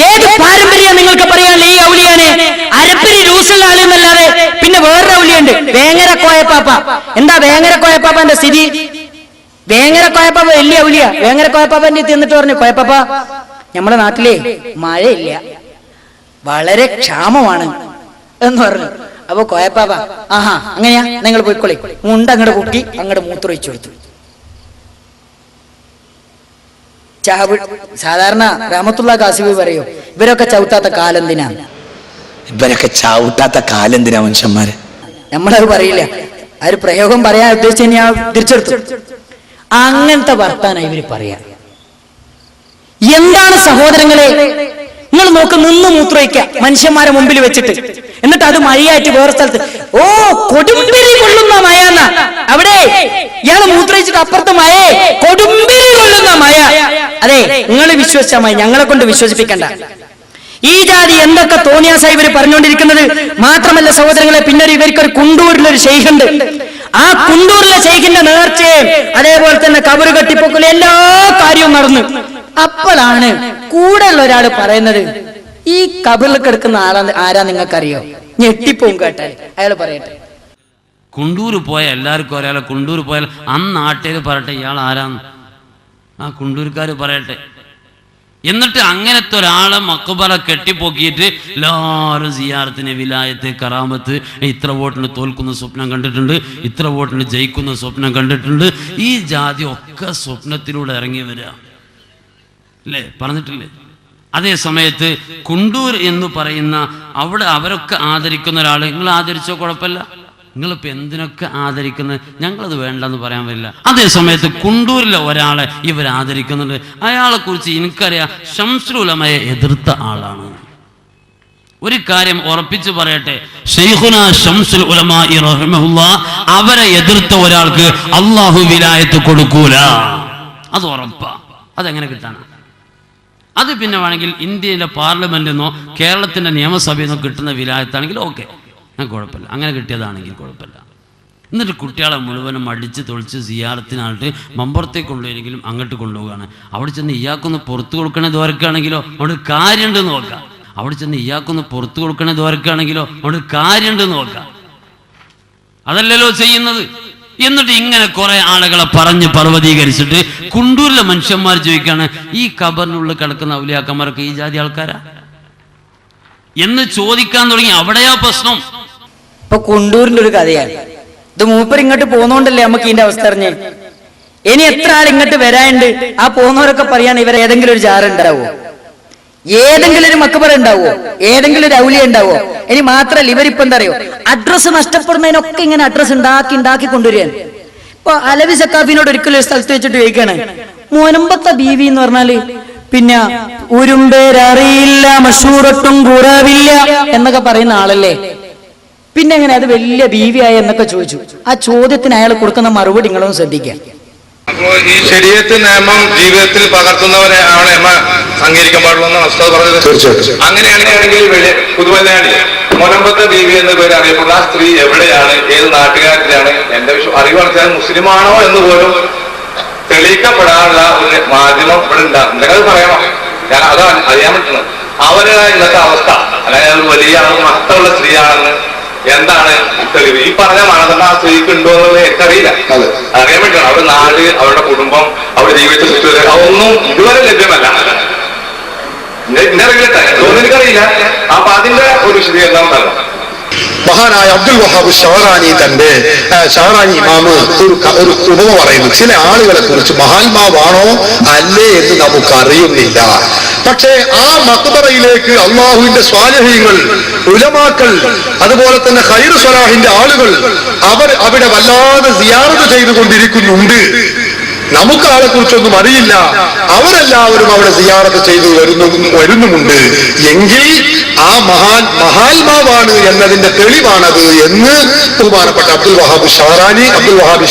ഏത് പാരമ്പര്യം നിങ്ങൾക്ക് പറയാനുള്ള ഈ ഔലിയാനെ? അരപ്പിരി ലൂസുള്ള ആളെന്നല്ലാതെ പിന്നെ വേറൊരു ഔലിയുണ്ട്, വേങ്ങര കോയപ്പാപ്പ. എന്താ വേങ്ങര കോയപ്പാപ്പന്റെ സ്ഥിതി? വേങ്ങര കോയപ്പാപ്പ വലിയ ഔലിയ. വേങ്ങര കോയപ്പാപ്പന്റെ എന്നിട്ട് പറഞ്ഞു, കോയപ്പാപ്പ നമ്മുടെ നാട്ടിലെ മഴയില്ല, വളരെ ക്ഷാമമാണ് എന്ന് പറഞ്ഞു. അപ്പൊ കോയപ്പാപ്പ അങ്ങനെയാ, നിങ്ങൾ പോയിക്കോളി, മുണ്ട് അങ്ങോട്ട് കുട്ടി അങ്ങോട്ട് മൂത്രമൊഴിച്ചു കൊടുത്തു. സാധാരണ റഹ്മത്തുള്ള കാസിബി പറയൂ, ഇവരൊക്കെ ചവിട്ടാത്ത കാലെന്തിനാ? ഇവരൊക്കെ ചവിട്ടാത്ത കാലെന്തിനാ മനുഷ്യന്മാര്? നമ്മളത് പറയില്ല. ആ ഒരു പ്രയോഗം പറയാൻ ഉദ്ദേശിച്ച് ഞാൻ തിരിച്ചെടുത്തു. അങ്ങനത്തെ വർത്താനാണ് ഇവര് പറയാ. എന്താണ് സഹോദരങ്ങളെ? നിങ്ങൾ നോക്ക്, നിന്ന് മൂത്രയിക്ക മനുഷ്യന്മാരെ മുമ്പിൽ വെച്ചിട്ട്, എന്നിട്ട് അത് മഴയായിട്ട് വേറെ സ്ഥലത്ത് കൊടുമ്പിരി കൊള്ളുന്ന മഴ എന്നാ. അവിടെ ഇയാള് മൂത്രയിച്ചിട്ട് അപ്പുറത്ത് മഴ, കൊടുമ്പിരി കൊള്ളുന്ന മഴ. അതെ, നിങ്ങൾ വിശ്വസിച്ചാൽ മതി, ഞങ്ങളെ കൊണ്ട് വിശ്വസിപ്പിക്കണ്ട. ഈ ജാതി എന്തൊക്കെ തോന്നിയാസായി ഇവർ പറഞ്ഞുകൊണ്ടിരിക്കുന്നത്. മാത്രമല്ല സഹോദരങ്ങളെ, പിന്നീട് ഇവർക്കൊരു കുണ്ടൂരിലൊരു ശൈഖുണ്ട്. ആ കുണ്ടൂരിലെ ശൈഖിന്റെ നേർച്ചയും അതേപോലെ തന്നെ കബറ് കെട്ടിപ്പൊക്കലും എല്ലാ കാര്യവും നടന്നു. അപ്പോഴാണ് കൂടെയുള്ള ഒരാൾ പറയുന്നത്, ഈ കബറിൽ കിടക്കുന്ന ആരാ നിങ്ങൾക്കറിയോ? ഞെട്ടിപ്പോവും കേട്ടാൽ. അയാൾ പറയട്ടെ, കുണ്ടൂര് പോയ എല്ലാവർക്കും അറിയാലോ. കുണ്ടൂര് പോയാൽ അന്ന് നാട്ടിൽ പറയട്ടെ ഇയാൾ ആരാന്ന്, ആ കുണ്ടൂർക്കാർ പറയട്ടെ. എന്നിട്ട് അങ്ങനത്തെ ഒരാളെ മക്ബറ കെട്ടിപ്പൊക്കിയിട്ട് എല്ലാവരും സിയാറത്തിന് വിലായത്ത് കറാമത്ത്, ഇത്ര വോട്ടിന് തോൽക്കുന്ന സ്വപ്നം കണ്ടിട്ടുണ്ട്, ഇത്ര വോട്ടിന് ജയിക്കുന്ന സ്വപ്നം കണ്ടിട്ടുണ്ട്. ഈ ജാതി ഒക്കെ സ്വപ്നത്തിലൂടെ ഇറങ്ങി വരിക അല്ലേ, പറഞ്ഞിട്ടില്ലേ? അതേ സമയത്ത് കുണ്ടൂർ എന്ന് പറയുന്ന അവിടെ അവരൊക്കെ ആദരിക്കുന്ന ഒരാൾ നിങ്ങൾ ആദരിച്ചോ കുഴപ്പമില്ല, നിങ്ങളിപ്പോൾ എന്തിനൊക്കെ ആദരിക്കുന്നത്, ഞങ്ങളത് വേണ്ടെന്ന് പറയാൻ പറ്റില്ല. അതേ സമയത്ത് കുണ്ടൂരിലെ ഒരാളെ ഇവർ ആദരിക്കുന്നുണ്ട്. അയാളെ കുറിച്ച് എനിക്കറിയാം, ശംസുൽ ഉലമയെ എതിർത്ത ആളാണ്. ഒരു കാര്യം ഉറപ്പിച്ച് പറയട്ടെ, ശൈഖുനാ ശംസുൽ ഉലമാ റഹിമഹുല്ലാഹ് അവരെ എതിർത്ത ഒരാൾക്ക് അള്ളാഹു വിലായത്ത് കൊടുക്കൂല, അത് ഉറപ്പാ. അതെങ്ങനെ കിട്ടാണ്? അത് പിന്നെ വേണമെങ്കിൽ ഇന്ത്യയിലെ പാർലമെന്റിൽ നിന്നോ കേരളത്തിന്റെ നിയമസഭയിൽ നിന്നോ കിട്ടുന്ന വിലായത്താണെങ്കിൽ ഓക്കെ, ഞാൻ കുഴപ്പമില്ല, അങ്ങനെ കിട്ടിയതാണെങ്കിൽ കുഴപ്പമില്ല. എന്നിട്ട് കുട്ടികളെ മുഴുവനും അടിച്ച് തൊളിച്ച് സിയാറത്തിനായിട്ട് മമ്പുറത്തേക്ക് കൊണ്ടുപോയെങ്കിലും അങ്ങോട്ട് കൊണ്ടുപോവുകയാണ്. അവിടെ ചെന്ന് ഇയാൾക്കൊന്ന് പുറത്തു കൊടുക്കണേ ദ്വാരക്കാണെങ്കിലോ അവിടെ കാര്യമുണ്ടെന്ന് നോക്കാം. അവിടെ ചെന്ന് ഇയാൾക്കൊന്ന് പുറത്തു കൊടുക്കണേ ദ്വാരക്കാണെങ്കിലോ അവിടെ കാര്യമുണ്ടെന്ന് നോക്കാം. അതല്ലല്ലോ ചെയ്യുന്നത്. എന്നിട്ട് ഇങ്ങനെ കുറെ ആളുകളെ പറഞ്ഞ് പർവ്വതീകരിച്ചിട്ട് കുണ്ടൂരിലെ മനുഷ്യന്മാർ ചോദിക്കാണ്, ഈ ഖബറിനുള്ളിൽ കിടക്കുന്ന ഔലിയാക്കന്മാരൊക്കെ ഈ ജാതി ആൾക്കാരാ എന്ന് ചോദിക്കാൻ തുടങ്ങി. അവിടെയാ പ്രശ്നം. ഇപ്പൊ കുണ്ടൂരിന്റെ ഒരു കഥയാണ് ഇത്. മൂപ്പർ ഇങ്ങോട്ട് പോന്നോണ്ടല്ലേ നമുക്ക് ഇതിന്റെ അവസ്ഥ അറിഞ്ഞേ. ഇനി എത്ര ആൾ ഇങ്ങോട്ട് വരാനുണ്ട്? ആ പോന്നവരൊക്കെ പറയാണ് ഇവർ ഏതെങ്കിലും ഒരു ജാറുണ്ടാവോ, ഏതെങ്കിലും ഒരു മക്കബറ ഉണ്ടാവോ, ഏതെങ്കിലും ഒരു ഔലിയ ഉണ്ടാവോ? ഇനി മാത്രല്ല, ഇവരിപ്പോ എന്താ അറിയോ, അഡ്രസ്സ് നഷ്ടപ്പെടുന്നതിനൊക്കെ ഇങ്ങനെ അഡ്രസ്സ് ഉണ്ടാക്കി കൊണ്ടുവരികയാണ്. ഇപ്പൊ അലവി സക്കാഫിനോട് ഒരിക്കലും ഒരു സ്ഥലത്ത് വെച്ചിട്ട് ചോദിക്കാണ്, മുനമ്പത്തെ ബീവി എന്ന് പറഞ്ഞാല് പിന്നെ ഉരുമ്പേരറിയില്ല മഷൂറത്തും കുറവില്ല എന്നൊക്കെ പറയുന്ന ആളല്ലേ, പിന്നെ എങ്ങനെ അത് വലിയ ബീവിയായ എന്നൊക്കെ ചോദിച്ചു. ആ ചോദ്യത്തിന് അയാൾ കൊടുക്കുന്ന മറുപടി നിങ്ങളൊന്ന് ശ്രദ്ധിക്കാം. അപ്പോ ഈ ശരീഅത്ത് നിയമം ജീവിതത്തിൽ പകർത്തുന്നവരെ ആണ് അംഗീകരിക്കാൻ പാടുള്ളൂ ഉസ്താദ് പറഞ്ഞത്. തീർച്ചയായിട്ടും അങ്ങനെയാണെങ്കിൽ പുതുമലയാളി മുനമ്പത്തെ ബീവി എന്ന പേര് അറിയപ്പെടുന്ന ആ സ്ത്രീ എവിടെയാണ്, ഏത് നാട്ടുകാരിലാണ്, എന്റെ അറിവ് മനസ്സിലായ മുസ്ലിമാണോ എന്ന് പോലും തെളിയിക്കപ്പെടാനുള്ള ഒരു മാധ്യമം ഇവിടെ ഉണ്ടാകും. എന്തൊക്കെ അത് പറയണം, ഞാൻ അതാണ് അറിയാൻ പറ്റുന്നത്. അവരുടെ ഇന്നത്തെ അവസ്ഥ, അല്ലെങ്കിൽ അത് വലിയ മഹത്വമുള്ള സ്ത്രീയാണെന്ന് എന്താണ് തെളിവ്? ഈ പറഞ്ഞ മാനദണ്ഡം ആ സ്ത്രീക്ക് ഉണ്ടോ എന്നുള്ളത് എനിക്കറിയില്ല. അറിയാൻ പറ്റണം. അവരുടെ നാട്, അവരുടെ കുടുംബം, അവരുടെ ജീവിത ചുറ്റുപാട് അതൊന്നും ഇതുവരെ ലഭ്യമല്ല. എന്റെ അറിയില്ല, എനിക്കറിയില്ല. അപ്പൊ അതിന്റെ ഒരു വിശദീകരണം തരണം. മഹാനായ അബ്ദുൽ വഹാബ് ഷഹറാനി തന്റെ ഷഹറാനി ഇമാമ് ഒരു ഉപമ പറയുന്നു. ചില ആളുകളെ കുറിച്ച് മഹാത്മാവാണോ അല്ലേ എന്ന് നമുക്ക് അറിയുന്നില്ല. പക്ഷേ ആ മഖ്ബറയിലേക്ക് അള്ളാഹുവിന്റെ സ്വാലിഹീങ്ങൾ, ഉലമാക്കൾ, അതുപോലെ തന്നെ ഖൈറു സ്വലാഹിന്റെ ആളുകൾ അവർ അവിടെ വല്ലാതെ സിയാറത്ത് ചെയ്തുകൊണ്ടിരിക്കുന്നുണ്ട്. നമുക്ക് ആളെ കുറിച്ചൊന്നും അറിയില്ല. അവരെല്ലാവരും അവിടെ സിയാറത്ത് ചെയ്തു വരുന്നുമുണ്ട് എങ്കിൽ ആ മഹാത്മാവാണ് എന്നതിന്റെ തെളിവാണത് എന്ന് ബഹുമാനപ്പെട്ട അബ്ദുൽ വഹാബ്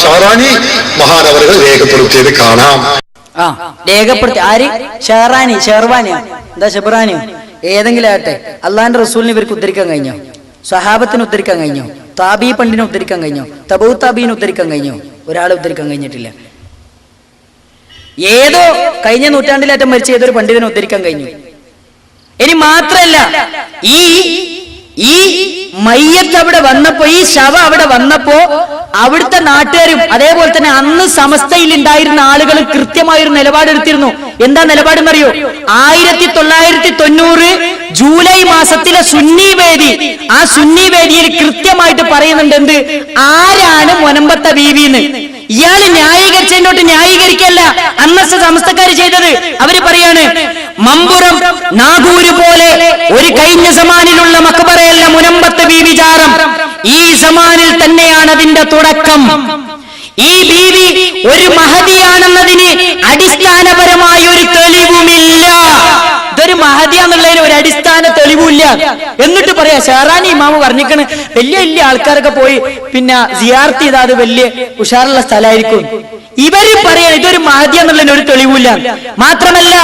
ഷഹറാനി മഹാനവറുകൾ രേഖപ്പെടുത്തിയത് കാണാം. രേഖപ്പെടുത്തി ആര്? ഷെർവാനിയോ എന്താ ഷെബ്രാനിയോ ഏതെങ്കിലും ആട്ടെ. അള്ളാന്റെ റസൂലിനെ ഇവർക്ക് ഉദ്ധരിക്കാൻ കഴിഞ്ഞോ? സ്വഹാബത്തിന് ഉദ്ധരിക്കാൻ കഴിഞ്ഞോ? താബി പണ്ടിനെ ഉദ്ധരിക്കാൻ കഴിഞ്ഞോ? തബൂ താബീനെ ഉദ്ധരിക്കാൻ കഴിഞ്ഞോ? ഒരാളെ ഉദ്ധരിക്കാൻ കഴിഞ്ഞിട്ടില്ല. ഏതോ കഴിഞ്ഞ നൂറ്റാണ്ടിലേറ്റം മരിച്ച ഏതൊരു പണ്ഡിതനെ ഉദ്ധരിക്കാൻ കഴിഞ്ഞു. ഇനി മാത്രല്ല, ഈ മയ്യത്ത് അവിടെ വന്നപ്പോ, ഈ ശവ അവിടെ വന്നപ്പോ അവിടുത്തെ നാട്ടുകാരും അതേപോലെ തന്നെ അന്ന് സമസ്തയിൽ ഉണ്ടായിരുന്ന ആളുകൾ കൃത്യമായൊരു നിലപാടെടുത്തിരുന്നു. എന്താ നിലപാടെന്നറിയോ? 1990 ജൂലൈ മാസത്തിലെ സുന്നി വേദി, ആ സുന്നി വേദിയിൽ കൃത്യമായിട്ട് പറയുന്നുണ്ട് എന്ത്, ആരാണ് മുനമ്പത്തെ ബീവിന്ന്. ഇയാള് ന്യായീകരിച്ചതിനോട്ട് ന്യായീകരിക്കല്ല അന്നത്തെ സമസ്തക്കാർ ചെയ്തത്. അവര് പറയാണ്, മമ്പുറം നാഗൂര് പോലെ ഒരു കഴിഞ്ഞ സമാനിലുള്ള മക്ബറയല്ല മുനമ്പത്തെ ബീവി ജാറം. ഈ സമാനിൽ തന്നെയാണ് അതിന്റെ തുടക്കം. ഈ ബീവി ഒരു മഹദിയാണെന്നതിന് അടിസ്ഥാനപരമായ ഒരു തെളിവുമില്ല. ഇതൊരു മഹദിയാന്നുള്ളതിന് ഒരു അടിസ്ഥാന തെളിവില്ല. എന്നിട്ട് പറയാ ഷെഹറാനി ഇമാമ് പറഞ്ഞിക്കണ് വലിയ വലിയ ആൾക്കാരൊക്കെ പോയി പിന്നെ സിയാർത്ത് ചെയ്താൽ അത് വലിയ ഉഷാറുള്ള സ്ഥലമായിരിക്കും. ഇവര് പറയാ ഇതൊരു മഹദിയാന്നുള്ളതിന് ഒരു തെളിവില്ല. മാത്രമല്ല,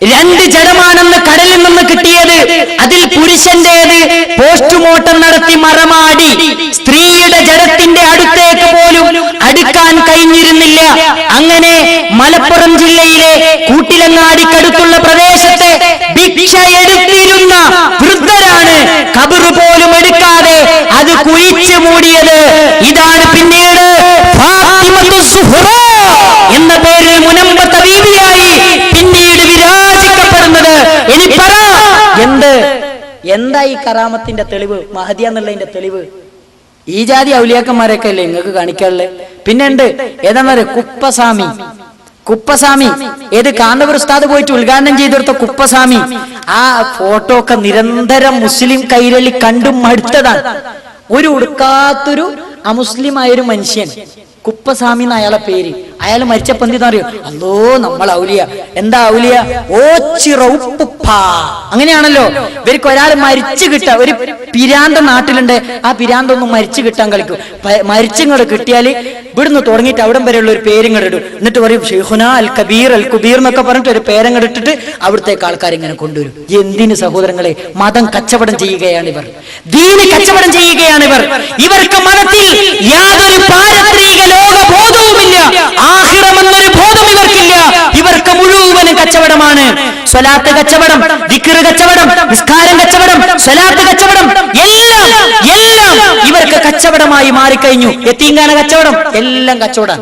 2 ജഡമാണെന്ന് കടലിൽ നിന്ന് കിട്ടിയത്, അതിൽ പുരുഷന്റേത് പോസ്റ്റ്മോർട്ടം നടത്തി മറമാടി സ്ത്രീയുടെ ജഡത്തിന്റെ അടുത്തേക്ക് എത്തിയത്. ഇതാണ് പിന്നീട് ഫാത്തിമത്തു സുഹ്റ എന്ന പേരിൽ മുനമ്പത്തെ ബീവിയായി പിന്നീട് വിരാജിക്കപ്പെടുന്നത്. ഇനി പറ, എന്താ ഈ കറാമത്തിന്റെ തെളിവ്, മഹദി എന്നുള്ളതിന്റെ തെളിവ്? ഈ ജാതി ഔലിയാക്കന്മാരൊക്കെ അല്ലേ നിങ്ങൾക്ക് കാണിക്കാനുള്ളത്? പിന്നെ ഉണ്ട് ഏതാ കുപ്പസ്വാമി, ഏത് കാന്തപുര ഉസ്താദ് പോയിട്ട് ഉദ്ഘാടനം ചെയ്തെടുത്ത കുപ്പസ്വാമി. ആ ഫോട്ടോ ഒക്കെ നിരന്തരം മുസ്ലിം കൈരളി കണ്ടും മടുത്തതാണ്. ഒരു ഉടുക്കാത്തൊരു അമുസ്ലിമായൊരു മനുഷ്യൻ, കുപ്പസ്വാമി എന്ന അയാളെ പേര്. അയാൾ മരിച്ചപ്പോ എന്തെന്ന് അറിയോ? അല്ലോ നമ്മൾ ഔലിയ. എന്താ ഔലിയ? ഓച്ചിറൗപ്പ. അങ്ങനെയാണല്ലോ ഇവർക്ക് ഒരാൾ മരിച്ചു കിട്ടാ. ഒരു പിരാന്ത നാട്ടിലുണ്ട്, ആ പിരാന്തൊന്നും മരിച്ചു കിട്ടാൻ കളിക്കും. മരിച്ചിങ്ങോട് കിട്ടിയാല് ഇവിടുന്ന് തുടങ്ങിയിട്ട് അവിടം വരെയുള്ള ഒരു പേരിങ്ങടിടും. എന്നിട്ട് പറയും ഷെയ്ഖുന അൽ കബീർ അൽ കുബീർ എന്നൊക്കെ പറഞ്ഞിട്ട് ഒരു പേരങ്ങടിട്ടിട്ട് അവിടത്തേക്ക് ആൾക്കാർ ഇങ്ങനെ കൊണ്ടുവരും. എന്തിന് സഹോദരങ്ങളെ? മതം കച്ചവടം ചെയ്യുകയാണ് ഇവർ, ദീന് കച്ചവടം ചെയ്യുകയാണ് ഇവർ. ഇവർക്ക് മതത്തിൽ യാതൊരു പാരത്രിക ലോകബോധവുമില്ല, ആഖിറമെന്നൊരു ബോധം ഇവർക്കില്ല. ഇവർക്ക് മുഴുവനും കച്ചവടമാണ്. സ്വലാത്ത് കച്ചവടം, ദിക്ർ കച്ചവടം, നിസ്കാരം കച്ചവടം, സ്വലാത്ത് കച്ചവടം, എല്ലാം ഇവർക്ക് കച്ചവടമായി മാറിക്കഴിഞ്ഞു. യതീംഖാന കച്ചവടം, എല്ലാം കച്ചവടം,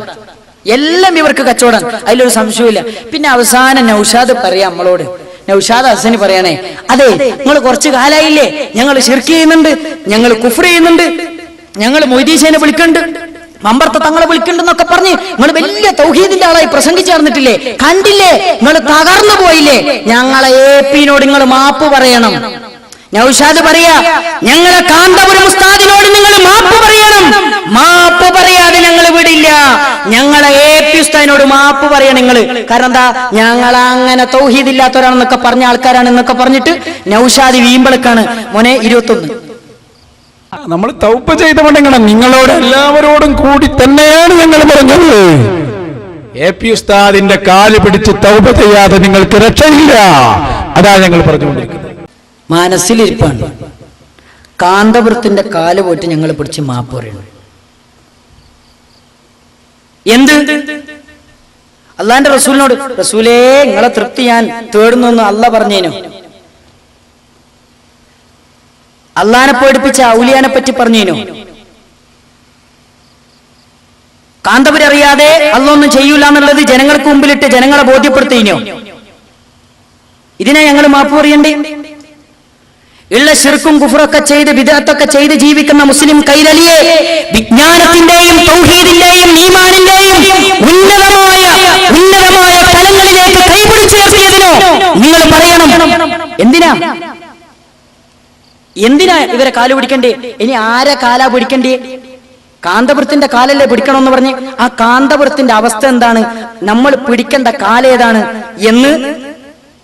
എല്ലാം ഇവർക്ക് കച്ചവടം, അതിലൊരു സംശയമില്ല. പിന്നെ അവസാനം നൗഷാദ് പറയാം നമ്മളോട്, നൗഷാദ് ഹസനി പറയണേ, അതെ നിങ്ങൾ കുറച്ചു കാലായില്ലേ ഞങ്ങൾ ശിർക്ക് ചെയ്യുന്നുണ്ട്, ഞങ്ങൾ കുഫ്ർ ചെയ്യുന്നുണ്ട്, ഞങ്ങൾ മൊയ്തീശേനെ വിളിക്കുന്നുണ്ട്, മമ്പർത്ത തങ്ങളെ വിളിക്കുന്നുണ്ടെന്നൊക്കെ പറഞ്ഞ് നിങ്ങൾ വലിയ തൗഹീദിന്റെ ആളായി പ്രസംഗിച്ചേർന്നിട്ടില്ലേ? കണ്ടില്ലേ, നിങ്ങൾ തകർന്നു പോയില്ലേ? ഞങ്ങളെ AP-നോട് നിങ്ങൾ മാപ്പ് പറയണം. നൗഷാദ് പറയാ, ഞങ്ങളെ കാന്തപുരം ഉസ്താദിനോട് നിങ്ങൾ മാപ്പ് പറയണം. മാപ്പ് പറയാതെ ഞങ്ങൾ വിടില്ല. ഞങ്ങളെ AP ഉസ്താദിനോട് മാപ്പ് പറയണം നിങ്ങൾ. കാരണം എന്താ? ഞങ്ങൾ അങ്ങനെ തൗഹീദില്ലാത്തവരാണെന്നൊക്കെ പറഞ്ഞ ആൾക്കാരാണ് എന്നൊക്കെ പറഞ്ഞിട്ട് നൗഷാദ് വീമ്പളക്കാണ്. മോനെ 21 നമ്മൾ തൗബ ചെയ്തുകൊണ്ടെങ്കിലും നിങ്ങളോട് എല്ലാവരോടും കൂടി തന്നെയാണ് ഞങ്ങൾ പറഞ്ഞത്. AP ഉസ്താദിന്റെ കാല് പിടിച്ച് തൗബ ചെയ്യാതെ നിങ്ങൾക്ക് രക്ഷയില്ല. അതാ ഞങ്ങൾ പറഞ്ഞുകൊണ്ടിരിക്കുന്നത്. മനസ്സിലിരിപ്പാണ്. കാന്തപുരത്തിന്റെ കാല് പോയിട്ട് ഞങ്ങൾ പിടിച്ച് മാപ്പ് പറയണം. എന്ത്? അള്ളാന്റെ റസൂലിനോട്, റസൂലേ നിങ്ങളെ തൃപ്തി ഞാൻ തേടുന്നു അല്ല പറഞ്ഞേനു. അള്ളാനെ പേടിപ്പിച്ച ഔലിയാനെ പറ്റി പറഞ്ഞേനു. കാന്തപുരം അറിയാതെ അള്ളൊന്നും ചെയ്യൂല എന്നുള്ളത് ജനങ്ങൾക്ക് മുമ്പിലിട്ട് ജനങ്ങളെ ബോധ്യപ്പെടുത്തിനോ? ഇതിനെ ഞങ്ങൾ മാപ്പ് പറയണ്ടേ? ഉള്ള ശിർക്കും കുഫ്റൊക്കെ ചെയ്ത് ബിദ്അത്തൊക്കെ ചെയ്ത് ജീവിക്കുന്ന മുസ്ലിം കൈരളിയെ വിജ്ഞാനത്തിന്റെയും തൗഹീദിന്റെയും ഈമാനിന്റെയും ഉന്നതമായ തലങ്ങളിലേക്ക് കൈപിടിച്ചുയർത്തിയതിനോ നിങ്ങൾ പറയണം. എന്തിനാ ഇവരെ കാല് പിടിക്കണ്ടേ? ഇനി ആരെ കാലാ പിടിക്കണ്ടേ? കാന്തപുരത്തിന്റെ കാലല്ലേ പിടിക്കണമെന്ന് പറഞ്ഞ് ആ കാന്തപുരത്തിന്റെ അവസ്ഥ എന്താണ്, നമ്മൾ പിടിക്കേണ്ട കാലേതാണ് എന്ന്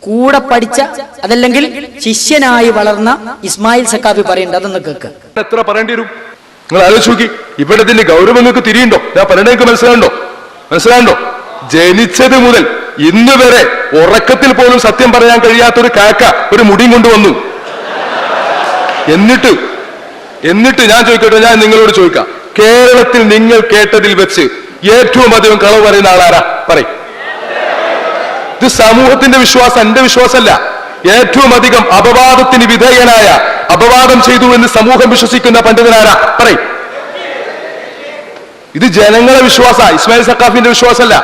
കൂടെ പഠിച്ച അതല്ലെങ്കിൽ ശിഷ്യനായി വളർന്ന ഇസ്മായിൽ സക്കാഫി പറയുന്നുണ്ട്. അതൊന്ന് കേൾക്കുക. എത്ര പറയേണ്ടി വരും നിങ്ങൾ ആലോചിച്ച് നോക്കി. ഇവിടെ ഇതിന്റെ ഗൗരവം നിങ്ങൾക്ക് തിരിയുണ്ടോ? ഞാൻ പറയണേക്ക് മനസ്സിലാണ്ടോ? ജനിച്ചത് മുതൽ ഇന്ന് വരെ ഉറക്കത്തിൽ പോലും സത്യം പറയാൻ കഴിയാത്തൊരു കാക്ക ഒരു മുടിയും കൊണ്ടുവന്നു. എന്നിട്ട് ഞാൻ ചോദിക്കട്ടെ, ഞാൻ നിങ്ങളോട് ചോദിക്കാം, കേരളത്തിൽ നിങ്ങൾ കേട്ടതിൽ വെച്ച് ഏറ്റവും അധികം കളവ് പറയുന്ന ആളാരാ? പറയും. ഇത് സമൂഹത്തിന്റെ വിശ്വാസം, എന്റെ വിശ്വാസമല്ല. ഏറ്റവും അധികം അപവാദത്തിന് വിധേയനായ, അപവാദം ചെയ്തു എന്ന് സമൂഹം വിശ്വസിക്കുന്ന പണ്ഡിതനാരാ? പറയും. ഇത് ജനങ്ങളെ വിശ്വാസ, ഇസ്മായിൽ സക്കാഫിന്റെ വിശ്വാസമല്ല.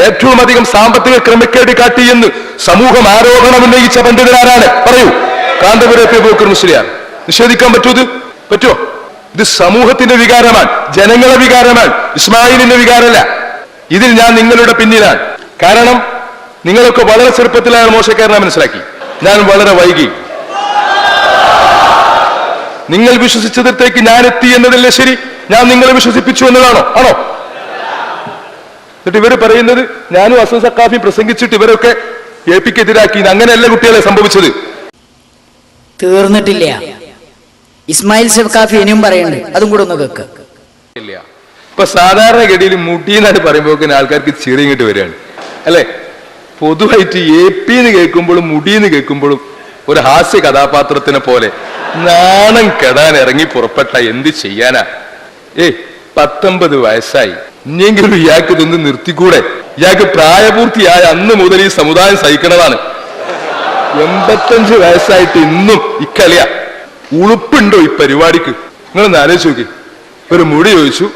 ഏറ്റവും അധികം സാമ്പത്തിക ക്രമക്കേട് കാട്ടി എന്ന് സമൂഹം ആരോപണം ഉന്നയിച്ച പണ്ഡിതനാരാണ്? പറയൂ. കാന്തപുരത്തെ ബൂക്കർ മുസ്ലിയാർ. നിഷേധിക്കാൻ പറ്റുമോ? ഇത് സമൂഹത്തിന്റെ വികാരമാണ്, ജനങ്ങളെ വികാരമാണ്, ഇസ്മായിലിന്റെ വികാരമല്ല. ഇതിൽ ഞാൻ നിങ്ങളുടെ പിന്നിലാണ്. കാരണം നിങ്ങളൊക്കെ വളരെ ചെറുപ്പത്തിലാണ് മോശക്കാരനെ മനസ്സിലാക്കി. ഞാൻ വളരെ വൈകി. നിങ്ങൾ വിശ്വസിച്ചതിലേക്ക് ഞാൻ എത്തി എന്നതല്ലേ ശരി? ഞാൻ നിങ്ങളെ വിശ്വസിപ്പിച്ചു എന്നതാണോ? ആണോ? എന്നിട്ട് ഇവര് പറയുന്നത് ഞാനും അസൻ സക്കാഫി പ്രസംഗിച്ചിട്ട് ഇവരൊക്കെ AP-ക്ക് എതിരാക്കി. അങ്ങനെയല്ല കുട്ടികളെ സംഭവിച്ചത്. തീർന്നിട്ടില്ല. ഇസ്മായിൽ സക്കാഫി ഇനിയും പറയുന്നുണ്ട്, അതും കൂടെ ഒന്ന് കേൾക്കുക. ഇപ്പൊ സാധാരണഗതിയിൽ മുടിയെന്നാണ് പറയുമ്പോൾ ആൾക്കാർക്ക് ചിറിങ്ങിട്ട് വരികയാണ് അല്ലെ? പൊതുവായിട്ട് AP-ന്ന് കേൾക്കുമ്പോഴും മുടിയെന്ന് കേൾക്കുമ്പോഴും ഒരു ഹാസ്യ കഥാപാത്രത്തിനെ പോലെ നാണം കെടാൻ ഇറങ്ങി പുറപ്പെട്ട എന്ത് ചെയ്യാനാ? 19 വയസ്സായി. ഇനിയെങ്കിലും ഇയാൾക്ക് ഇതൊന്ന് നിർത്തിക്കൂടെ? ഇയാൾക്ക് പ്രായപൂർത്തിയായ അന്ന് മുതൽ ഈ സമുദായം സഹിക്കണതാണ്. 85 വയസ്സായിട്ട് ഇന്നും ഇക്കളിയ. ഉളുപ്പുണ്ടോ ഈ പരിപാടിക്ക്? നിങ്ങളൊന്ന് ആലോചിച്ച് നോക്കി. ഒരു മുടി ചോദിച്ചു.